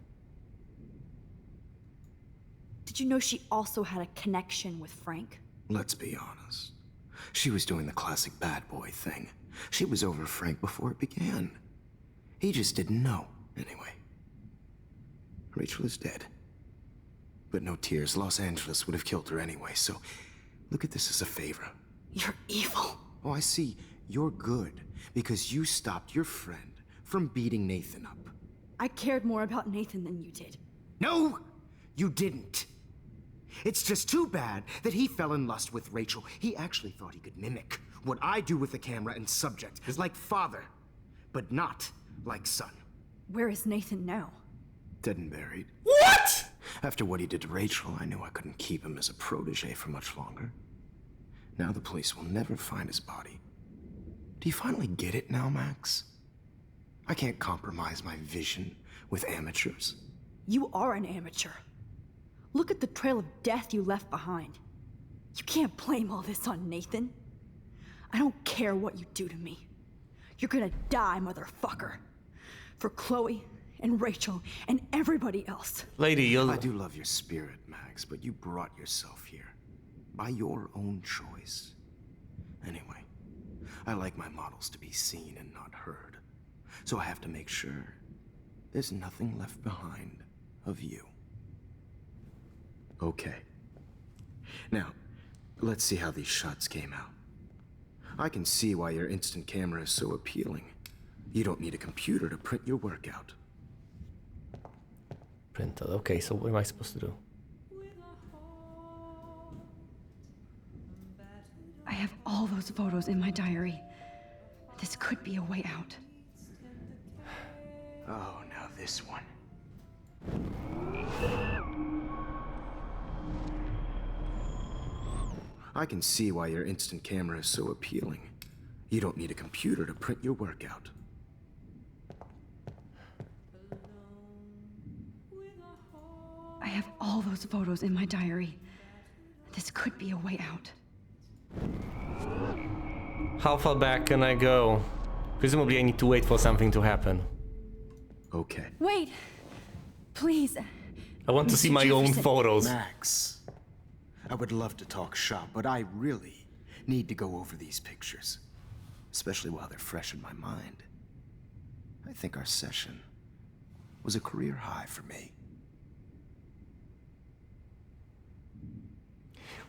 Did you know she also had a connection with Frank? Let's be honest. She was doing the classic bad boy thing. She was over Frank before it began. He just didn't know, anyway. Rachel is dead. But no tears. Los Angeles would have killed her anyway, so look at this as a favor. You're evil. Oh, I see. You're good because you stopped your friend from beating Nathan up. I cared more about Nathan than you did. No, you didn't. It's just too bad that he fell in lust with Rachel. He actually thought he could mimic what I do with the camera and subject, like father, but not like son. Where is Nathan now? Dead and buried. What? After what he did to Rachel, I knew I couldn't keep him as a protege for much longer. Now the police will never find his body. Do you finally get it now, Max? I can't compromise my vision with amateurs. You are an amateur. Look at the trail of death you left behind. You can't blame all this on Nathan. I don't care what you do to me. You're gonna die, motherfucker. For Chloe and Rachel and everybody else. Lady, I do love your spirit, Max, but you brought yourself here. By your own choice. Anyway, I like my models to be seen and not heard. So I have to make sure there's nothing left behind of you. Okay. Now, let's see how these shots came out. I can see why your instant camera is so appealing. You don't need a computer to print your work out. Printed. Okay, so what am I supposed to do? I have all those photos in my diary. This could be a way out. Oh, now this one. I can see why your instant camera is so appealing. You don't need a computer to print your work out. I have all those photos in my diary. This could be a way out. How far back can I go? Presumably I need to wait for something to happen. Okay. Wait! Please. I want to see my own photos. Max, I would love to talk shop, but I really need to go over these pictures. Especially while they're fresh in my mind. I think our session was a career high for me.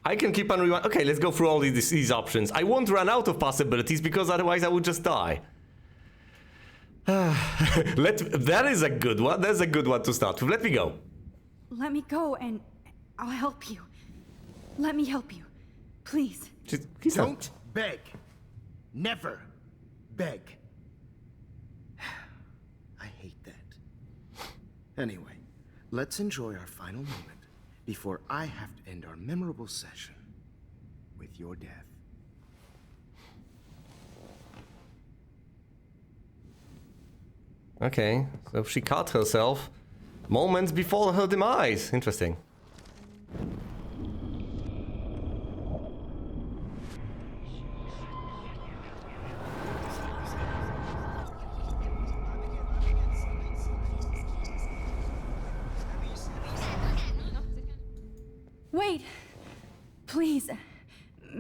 I can keep on rewind. Okay, let's go through all these options. I won't run out of possibilities because otherwise I would just die. That is a good one. That's a good one to start with. Let me go. Let me go and I'll help you. Let me help you. Please. Don't beg. Never beg. I hate that. Anyway, let's enjoy our final moment before I have to end our memorable session with your death. Okay, so she cut herself moments before her demise. Interesting. Wait!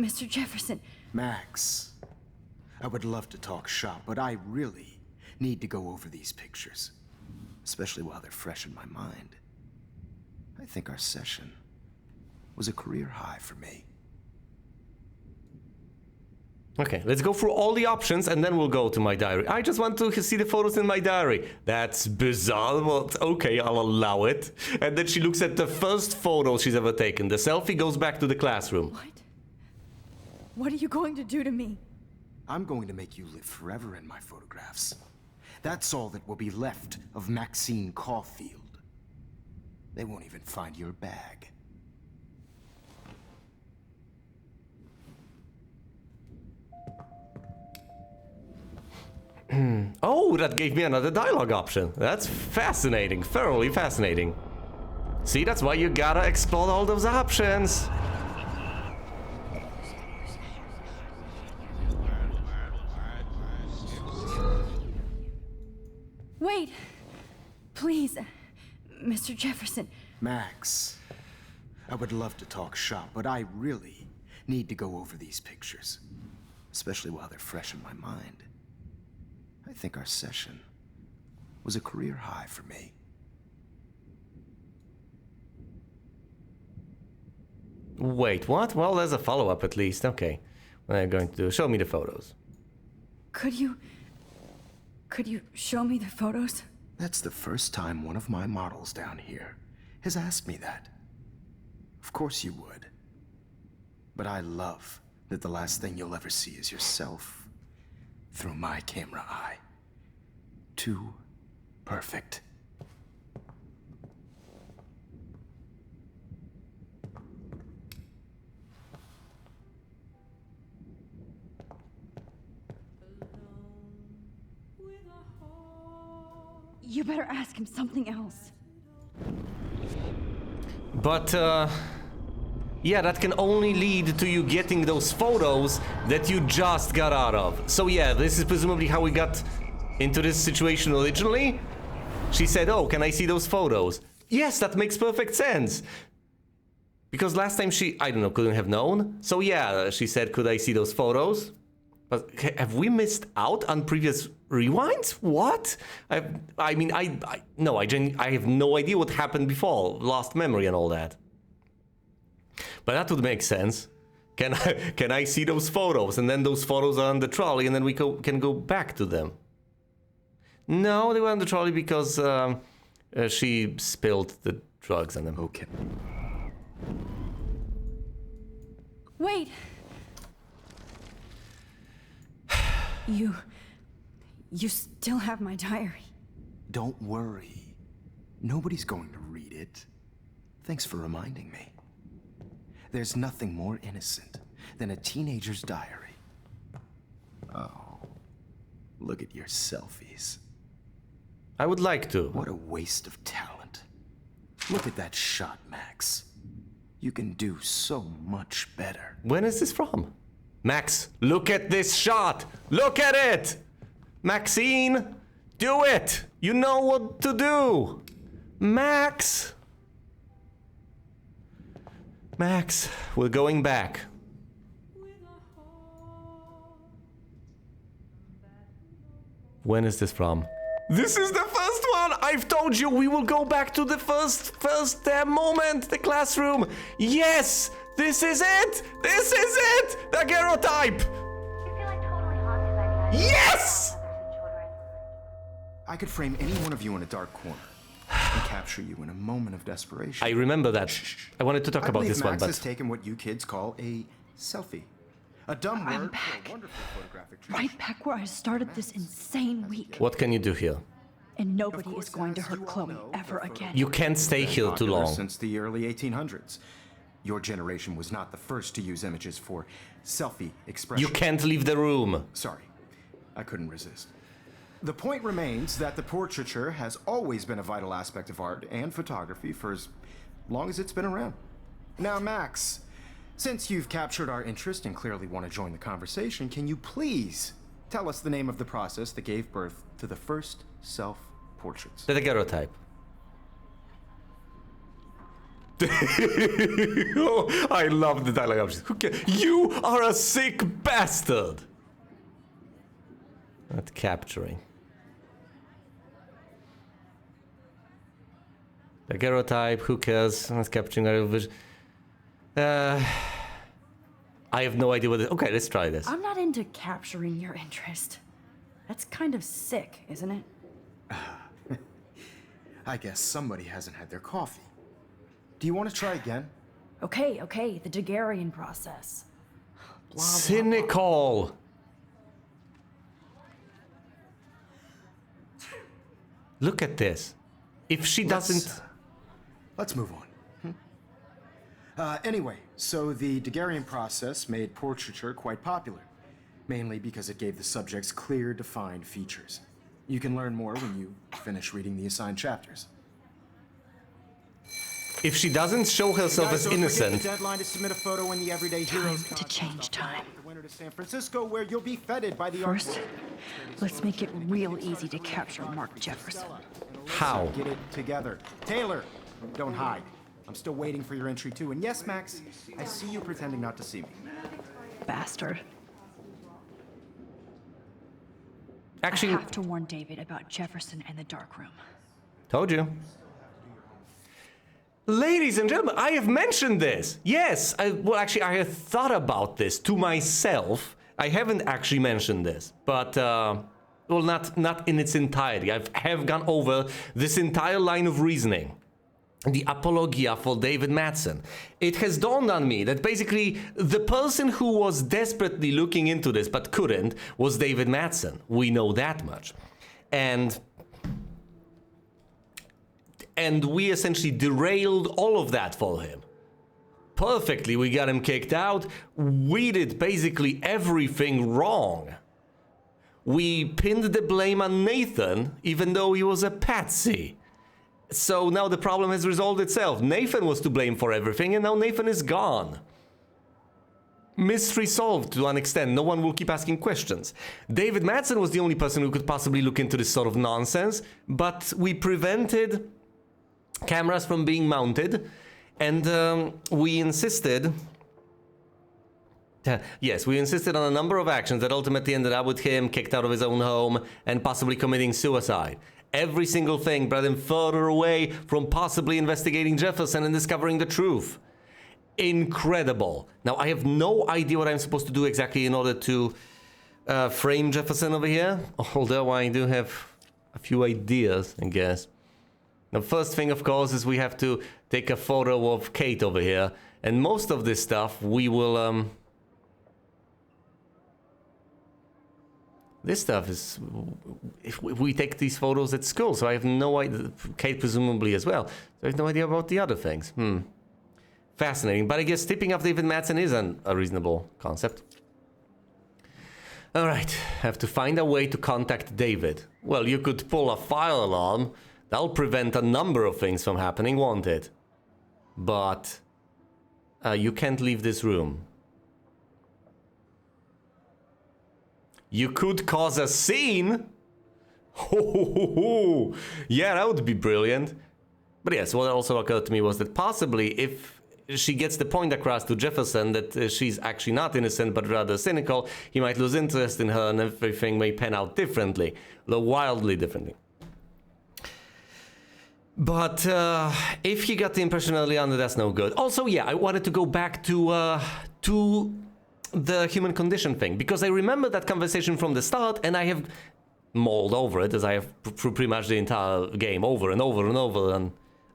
Mr. Jefferson. Max, I would love to talk shop, but I really need to go over these pictures, especially while they're fresh in my mind. I think our session was a career high for me. Okay, let's go through all the options and then we'll go to my diary. I just want to see the photos in my diary. That's bizarre, but okay, I'll allow it. And then she looks at the first photo she's ever taken. The selfie goes back to the classroom. What? What are you going to do to me? I'm going to make you live forever in my photographs. That's all that will be left of Maxine Caulfield. They won't even find your bag. Oh, that gave me another dialogue option. That's fascinating, thoroughly fascinating. See, that's why you gotta explore all those options. Wait! Please, Mr. Jefferson. Max, I would love to talk shop, but I really need to go over these pictures, especially while they're fresh in my mind. I think our session was a career high for me. Wait, what? Well, there's a follow-up at least. Okay. What am I going to do? Show me the photos. Could you show me the photos? That's the first time one of my models down here has asked me that. Of course you would. But I love that the last thing you'll ever see is yourself through my camera eye. Too perfect. You better ask him something else. But, yeah, that can only lead to you getting those photos that you just got out of. So yeah, this is presumably how we got into this situation originally. She said, oh, can I see those photos? Yes, that makes perfect sense. Because last time she, I don't know, couldn't have known. So yeah, she said, could I see those photos? But have we missed out on previous rewinds? What? I have no idea what happened before. Lost memory and all that. But that would make sense. Can I see those photos? And then those photos are on the trolley and then we can go back to them. No, they were on the trolley because she spilled the drugs on them. Okay. Wait! You still have my diary. Don't worry. Nobody's going to read it. Thanks for reminding me. There's nothing more innocent than a teenager's diary. Oh, look at your selfies. I would like to. What a waste of talent. Look at that shot, Max. You can do so much better. When is this from? Max, look at this shot! Look at it! Maxine, do it! You know what to do! Max! Max, we're going back. When is this from? This is the first one! I've told you we will go back to the first moment, the classroom. Yes! This is it! This is it! The daguerreotype! You feel like totally haunted by the idea. Yes! I could frame any one of you in a dark corner and capture you in a moment of desperation. I remember that. I wanted to talk about this one, Max but has taken what you kids call a selfie. A dumb I'm word back. for a wonderful photographic treat. Right back where I started this insane week. what can you do here? And nobody is going to hurt Chloe ever again. You can't stay here too long. Since the early 1800s. Your generation was not the first to use images for selfie expression. You can't leave the room. Sorry, I couldn't resist. The point remains that the portraiture has always been a vital aspect of art and photography for as long as it's been around. Now, Max, since you've captured our interest and clearly want to join the conversation, can you please tell us the name of the process that gave birth to the first self-portraits? The daguerreotype. Oh, I love the dialogue options. You are a sick bastard. Not capturing. Daguerreotype, who cares? Not capturing our vision. I have no idea what it is. Okay, let's try this. I'm not into capturing your interest. That's kind of sick, isn't it? I guess somebody hasn't had their coffee. Do you want to try again? Okay, the Daguerrean process. Blah, blah, Cynical. blah. Look at this. If she doesn't... Let's move on. Anyway, so the Daguerrean process made portraiture quite popular, mainly because it gave the subjects clear, defined features. You can learn more when you finish reading the assigned chapters. If she doesn't show herself as innocent... The deadline to submit a photo in the Everyday Heroes to change time. The winter to San Francisco, where you'll be feted by the First, let's make it real easy to capture Mark Jefferson. How? Get it together. Taylor, don't hide. I'm still waiting for your entry too. And yes, Max, I see you pretending not to see me. Bastard. Actually... I have to warn David about Jefferson and the dark room. Told you. Ladies and gentlemen, I have mentioned this. Yes, well, actually, I have thought about this to myself. I haven't actually mentioned this, but, well, not in its entirety. I have gone over this entire line of reasoning. The apologia for David Madsen. It has dawned on me that basically the person who was desperately looking into this but couldn't was David Madsen. We know that much. And we essentially derailed all of that for him. Perfectly, we got him kicked out. We did basically everything wrong. We pinned the blame on Nathan, even though he was a patsy. So now the problem has resolved itself. Nathan was to blame for everything, and now Nathan is gone. Mystery solved to an extent. No one will keep asking questions. David Madsen was the only person who could possibly look into this sort of nonsense, but we prevented cameras from being mounted, and we insisted... yes, we insisted on a number of actions that ultimately ended up with him kicked out of his own home and possibly committing suicide. Every single thing brought him further away from possibly investigating Jefferson and discovering the truth. Incredible. Now, I have no idea what I'm supposed to do exactly in order to frame Jefferson over here, although I do have a few ideas, I guess. The first thing, of course, is we have to take a photo of Kate over here, and most of this stuff we will... This stuff is... If we take these photos at school, so I have no idea... Kate presumably as well. So I have no idea about the other things. Fascinating. But I guess tipping off David Madsen is a reasonable concept. Alright, have to find a way to contact David. Well, you could pull a fire alarm. That'll prevent a number of things from happening, won't it? But... you can't leave this room. You could cause a scene? Yeah, that would be brilliant. But yes, what also occurred to me was that possibly if she gets the point across to Jefferson that she's actually not innocent but rather cynical, he might lose interest in her and everything may pan out differently. Though wildly differently. But if he got the impression early on that that's no good. Also, yeah, I wanted to go back to the human condition thing, because I remember that conversation from the start, and I have mulled over it, as I have through pretty much the entire game, over and over and over,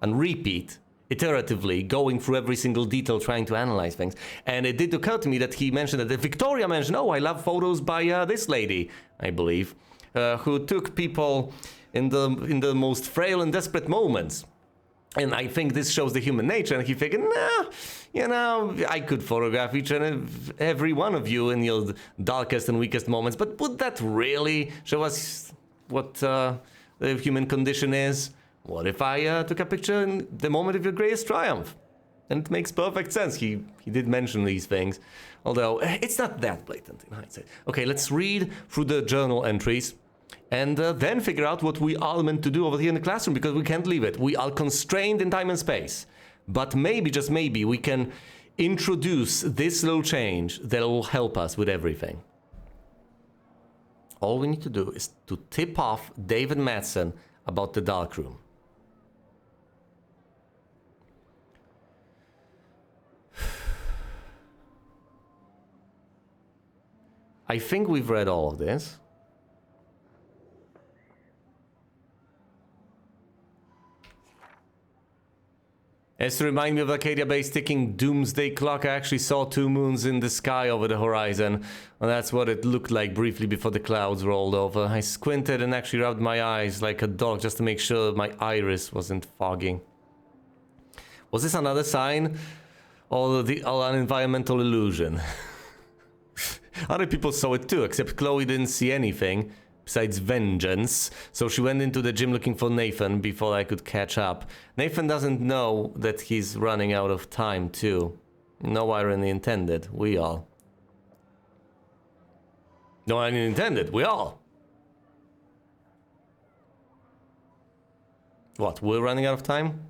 and repeat, iteratively, going through every single detail, trying to analyze things. And it did occur to me that he mentioned that Victoria mentioned, oh, I love photos by this lady, I believe, who took people in the most frail and desperate moments. And I think this shows the human nature, and he figured, nah, you know, I could photograph each and every one of you in your darkest and weakest moments, but would that really show us what the human condition is? What if I took a picture in the moment of your greatest triumph? And it makes perfect sense. He did mention these things, although it's not that blatant in hindsight. Okay, let's read through the journal entries. And then figure out what we are meant to do over here in the classroom, because we can't leave it. We are constrained in time and space. But maybe, just maybe, we can introduce this little change that will help us with everything. All we need to do is to tip off David Madsen about the dark room. I think we've read all of this. As to remind me of Arcadia-based ticking doomsday clock, I actually saw 2 moons in the sky over the horizon. And that's what it looked like briefly before the clouds rolled over. I squinted and actually rubbed my eyes like a dog just to make sure my iris wasn't fogging. Was this another sign? Or an environmental illusion? Other people saw it too, except Chloe didn't see anything besides vengeance, so she went into the gym looking for Nathan before I could catch up. Nathan doesn't know that he's running out of time too. No irony intended, we all. No irony intended, we all. What, we're running out of time?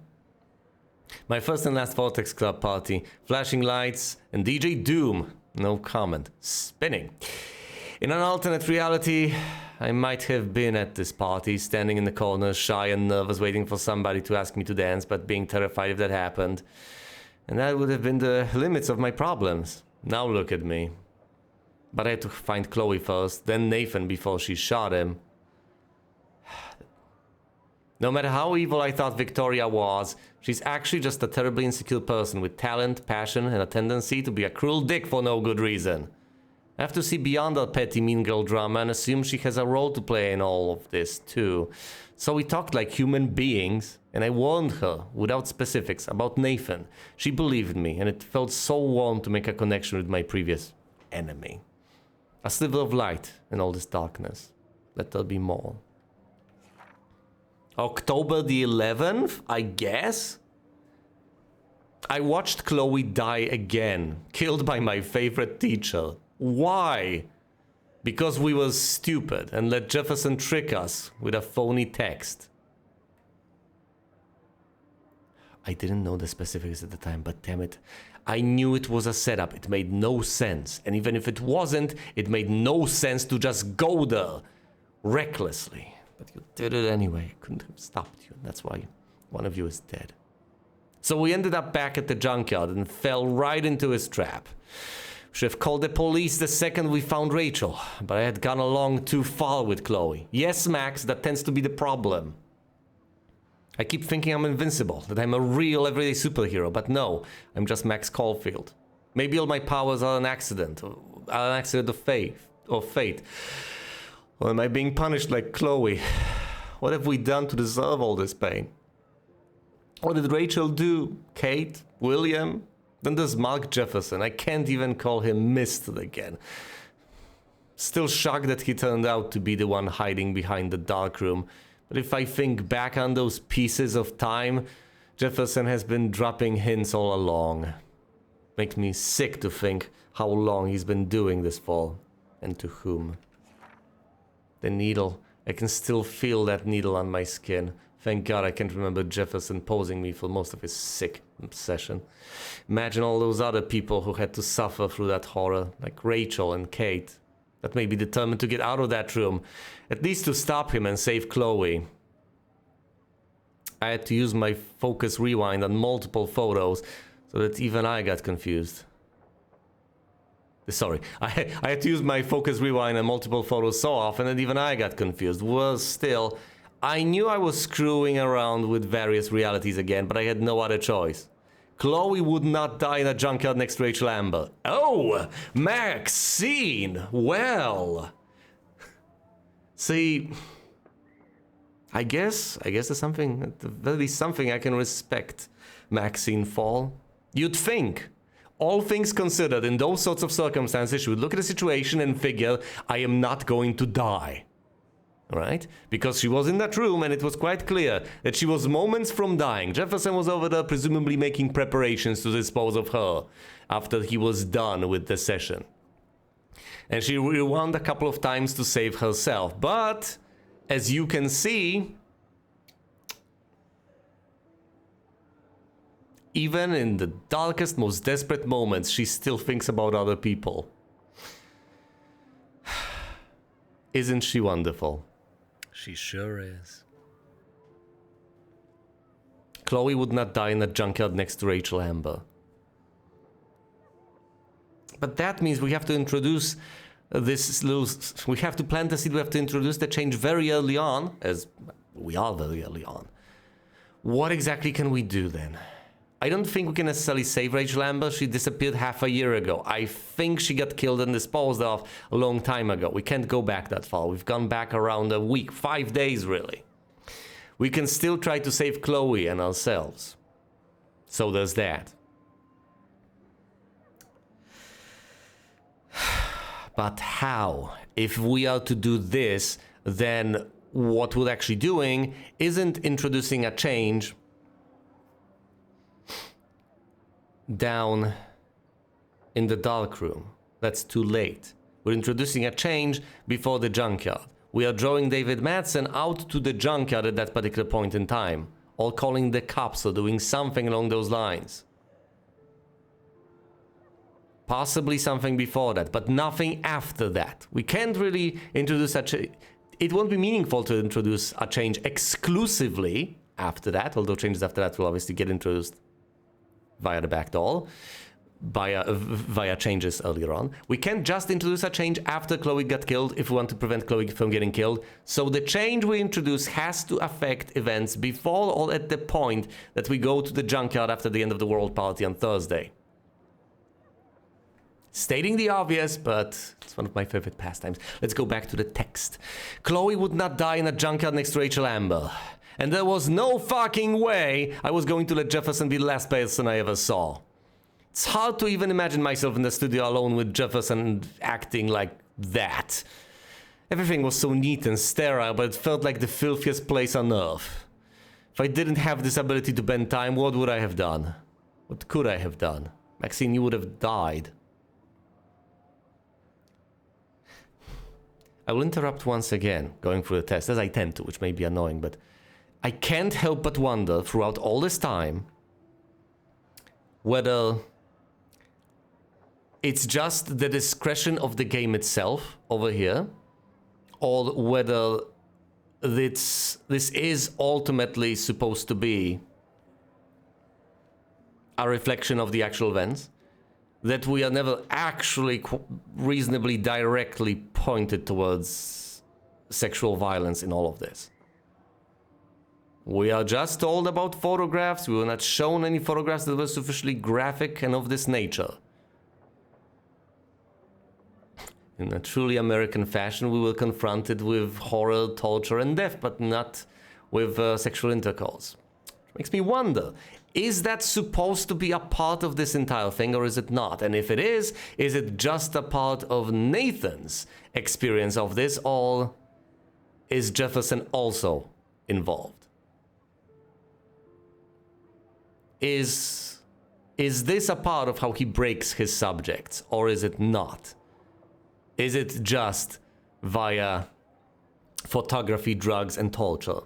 My first and last Vortex Club party. Flashing lights and DJ Doom. No comment. Spinning. In an alternate reality, I might have been at this party, standing in the corner, shy and nervous, waiting for somebody to ask me to dance, but being terrified if that happened. And that would have been the limits of my problems. Now look at me. But I had to find Chloe first, then Nathan before she shot him. No matter how evil I thought Victoria was, she's actually just a terribly insecure person with talent, passion, and a tendency to be a cruel dick for no good reason. I have to see beyond her petty mean girl drama and assume she has a role to play in all of this too. So we talked like human beings, and I warned her, without specifics, about Nathan. She believed me, and it felt so warm to make a connection with my previous enemy. A sliver of light in all this darkness. Let there be more. October the 11th, I guess? I watched Chloe die again, killed by my favorite teacher. Why? Because we were stupid and let Jefferson trick us with a phony text. I didn't know the specifics at the time, but damn it, I knew it was a setup. It made no sense. And even if it wasn't, it made no sense to just go there recklessly. But you did it anyway. I couldn't have stopped you. That's why one of you is dead. So we ended up back at the junkyard and fell right into his trap. Should have called the police the second we found Rachel, but I had gone along too far with Chloe. Yes, Max, that tends to be the problem. I keep thinking I'm invincible, that I'm a real everyday superhero, but no, I'm just Max Caulfield. Maybe all my powers are an accident, or an accident of fate. Or am I being punished like Chloe? What have we done to deserve all this pain? What did Rachel do? Kate? William? Then there's Mark Jefferson. I can't even call him Mr. again. Still shocked that he turned out to be the one hiding behind the dark room. But if I think back on those pieces of time, Jefferson has been dropping hints all along. Makes me sick to think how long he's been doing this for, and to whom. The needle. I can still feel that needle on my skin. Thank God I can't remember Jefferson posing me for most of his sick obsession. Imagine all those other people who had to suffer through that horror, like Rachel and Kate, that may be determined to get out of that room, at least to stop him and save Chloe. I had to use my focus rewind on multiple photos so that even I got confused. Sorry, I had to use my focus rewind on multiple photos so often that even I got confused. Worse still, I knew I was screwing around with various realities again, but I had no other choice. Chloe would not die in a junkyard next to Rachel Amber. Oh, Maxine! Well... See... I guess there's something, at the very least something I can respect Maxine for. You'd think, all things considered, in those sorts of circumstances, she would look at the situation and figure, I am not going to die. Right? Because she was in that room and it was quite clear that she was moments from dying. Jefferson was over there presumably making preparations to dispose of her after he was done with the session. And she rewound a couple of times to save herself. But, as you can see, Even in the darkest, most desperate moments, she still thinks about other people. Isn't she wonderful? She sure is. Chloe would not die in a junkyard next to Rachel Amber. But that means we have to introduce this little... We have to plant the seed, we have to introduce the change very early on, as we are very early on. What exactly can we do then? I don't think we can necessarily save Rachel Amber. She disappeared half a year ago. I think she got killed and disposed of a long time ago. We can't go back that far. We've gone back around a week, 5 days really. We can still try to save Chloe and ourselves. So there's that. But how? If we are to do this, then what we're actually doing isn't introducing a change down in the dark room. That's too late. We're introducing a change before the junkyard. We are drawing David Madsen out to the junkyard at that particular point in time, or calling the cops or doing something along those lines. Possibly something before that, but nothing after that. We can't really introduce it won't be meaningful to introduce a change exclusively after that, although changes after that will obviously get introduced via the back door, via changes earlier on. We can't just introduce a change after Chloe got killed if we want to prevent Chloe from getting killed. So the change we introduce has to affect events before or at the point that we go to the junkyard after the end of the world party on Thursday. Stating the obvious, but it's one of my favorite pastimes. Let's go back to the text. Chloe would not die in a junkyard next to Rachel Amber. And there was no fucking way I was going to let Jefferson be the last person I ever saw. It's hard to even imagine myself in the studio alone with Jefferson acting like that. Everything was so neat and sterile, but it felt like the filthiest place on earth. If I didn't have this ability to bend time, what would I have done? What could I have done? Maxine, you would have died. I will interrupt once again, going through the test, as I tend to, which may be annoying, but I can't help but wonder throughout all this time whether it's just the discretion of the game itself over here, or whether this is ultimately supposed to be a reflection of the actual events, that we are never actually reasonably directly pointed towards sexual violence in all of this. We are just told about photographs. We were not shown any photographs that were sufficiently graphic and of this nature. In a truly American fashion, we were confronted with horror, torture, and death, but not with sexual intercourse. Makes me wonder, is that supposed to be a part of this entire thing, or is it not? And if it is it just a part of Nathan's experience of this, or is Jefferson also involved? Is this a part of how he breaks his subjects, or is it not? Is it just via photography, drugs, and torture?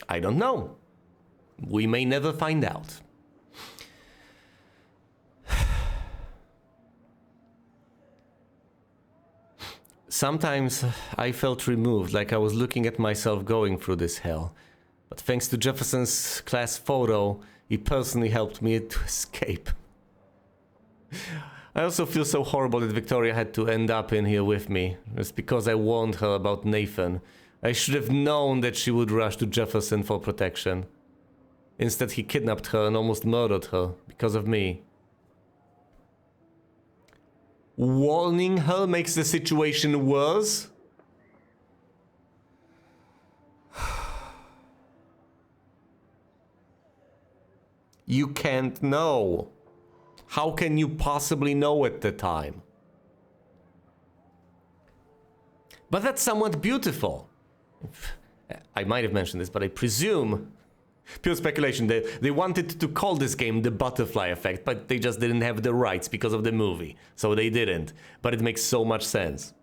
I don't know. We may never find out. Sometimes I felt removed, like I was looking at myself going through this hell. But thanks to Jefferson's class photo, he personally helped me to escape. I also feel so horrible that Victoria had to end up in here with me. It's because I warned her about Nathan. I should have known that she would rush to Jefferson for protection. Instead, he kidnapped her and almost murdered her because of me. Warning her makes the situation worse? You can't know. How can you possibly know at the time? But that's somewhat beautiful. I might have mentioned this, but I presume, pure speculation, they wanted to call this game the Butterfly Effect, but they just didn't have the rights because of the movie, so they didn't. But it makes so much sense.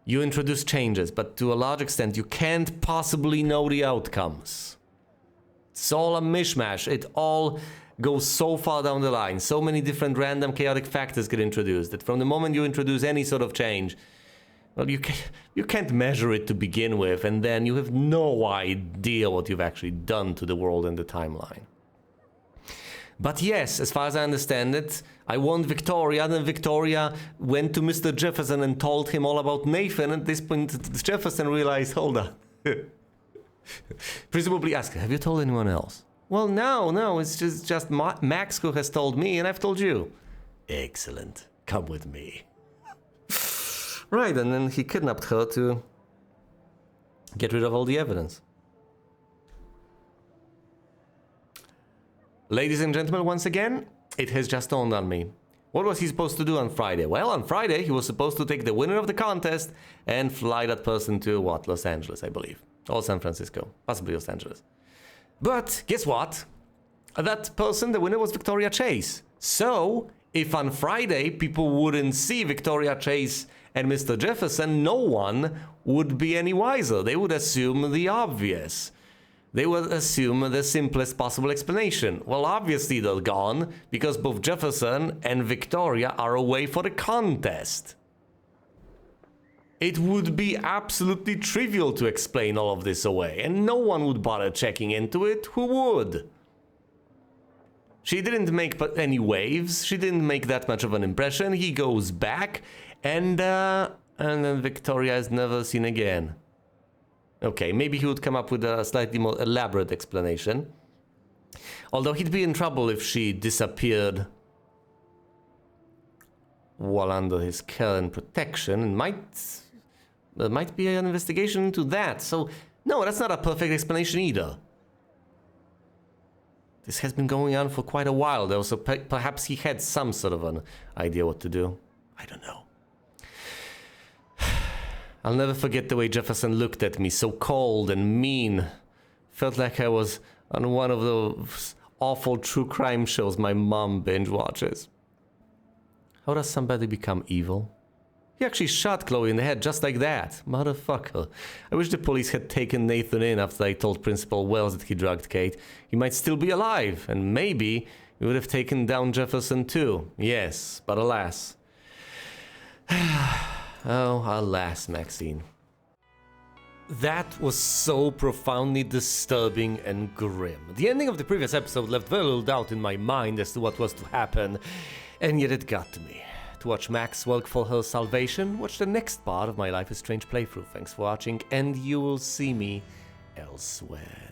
You introduce changes, but to a large extent, you can't possibly know the outcomes. It's all a mishmash. It all goes so far down the line. So many different random chaotic factors get introduced that from the moment you introduce any sort of change, well, you can't measure it to begin with, and then you have no idea what you've actually done to the world and the timeline. But yes, as far as I understand it, I warned Victoria, then Victoria went to Mr. Jefferson and told him all about Nathan. At this point, Jefferson realized, hold on. Presumably asked, have you told anyone else? Well, no, it's just Max who has told me, and I've told you. Excellent. Come with me. Right, and then he kidnapped her to get rid of all the evidence. Ladies and gentlemen, once again, it has just dawned on me. What was he supposed to do on Friday? Well, on Friday, he was supposed to take the winner of the contest and fly that person to, what, Los Angeles, I believe. Or San Francisco. Possibly Los Angeles. But, guess what? That person, the winner, was Victoria Chase. So, if on Friday people wouldn't see Victoria Chase and Mr. Jefferson, no one would be any wiser. They would assume the obvious. They would assume the simplest possible explanation. Well, obviously they're gone, because both Jefferson and Victoria are away for the contest. It would be absolutely trivial to explain all of this away, and no one would bother checking into it. Who would? She didn't make any waves. She didn't make that much of an impression. He goes back, and then Victoria is never seen again. Okay, maybe he would come up with a slightly more elaborate explanation. Although he'd be in trouble if she disappeared while under his care and protection. There might be an investigation into that. So, no, that's not a perfect explanation either. This has been going on for quite a while, though, so perhaps he had some sort of an idea what to do. I don't know. I'll never forget the way Jefferson looked at me, so cold and mean. Felt like I was on one of those awful true crime shows my mom binge watches. How does somebody become evil? He actually shot Chloe in the head just like that. Motherfucker. I wish the police had taken Nathan in after I told Principal Wells that he drugged Kate. He might still be alive, and maybe we would have taken down Jefferson too. Yes, but alas. Oh, alas, Maxine. That was so profoundly disturbing and grim. The ending of the previous episode left very little doubt in my mind as to what was to happen, and yet it got to me. To watch Max work for her salvation, watch the next part of my Life is Strange playthrough. Thanks for watching, and you will see me elsewhere.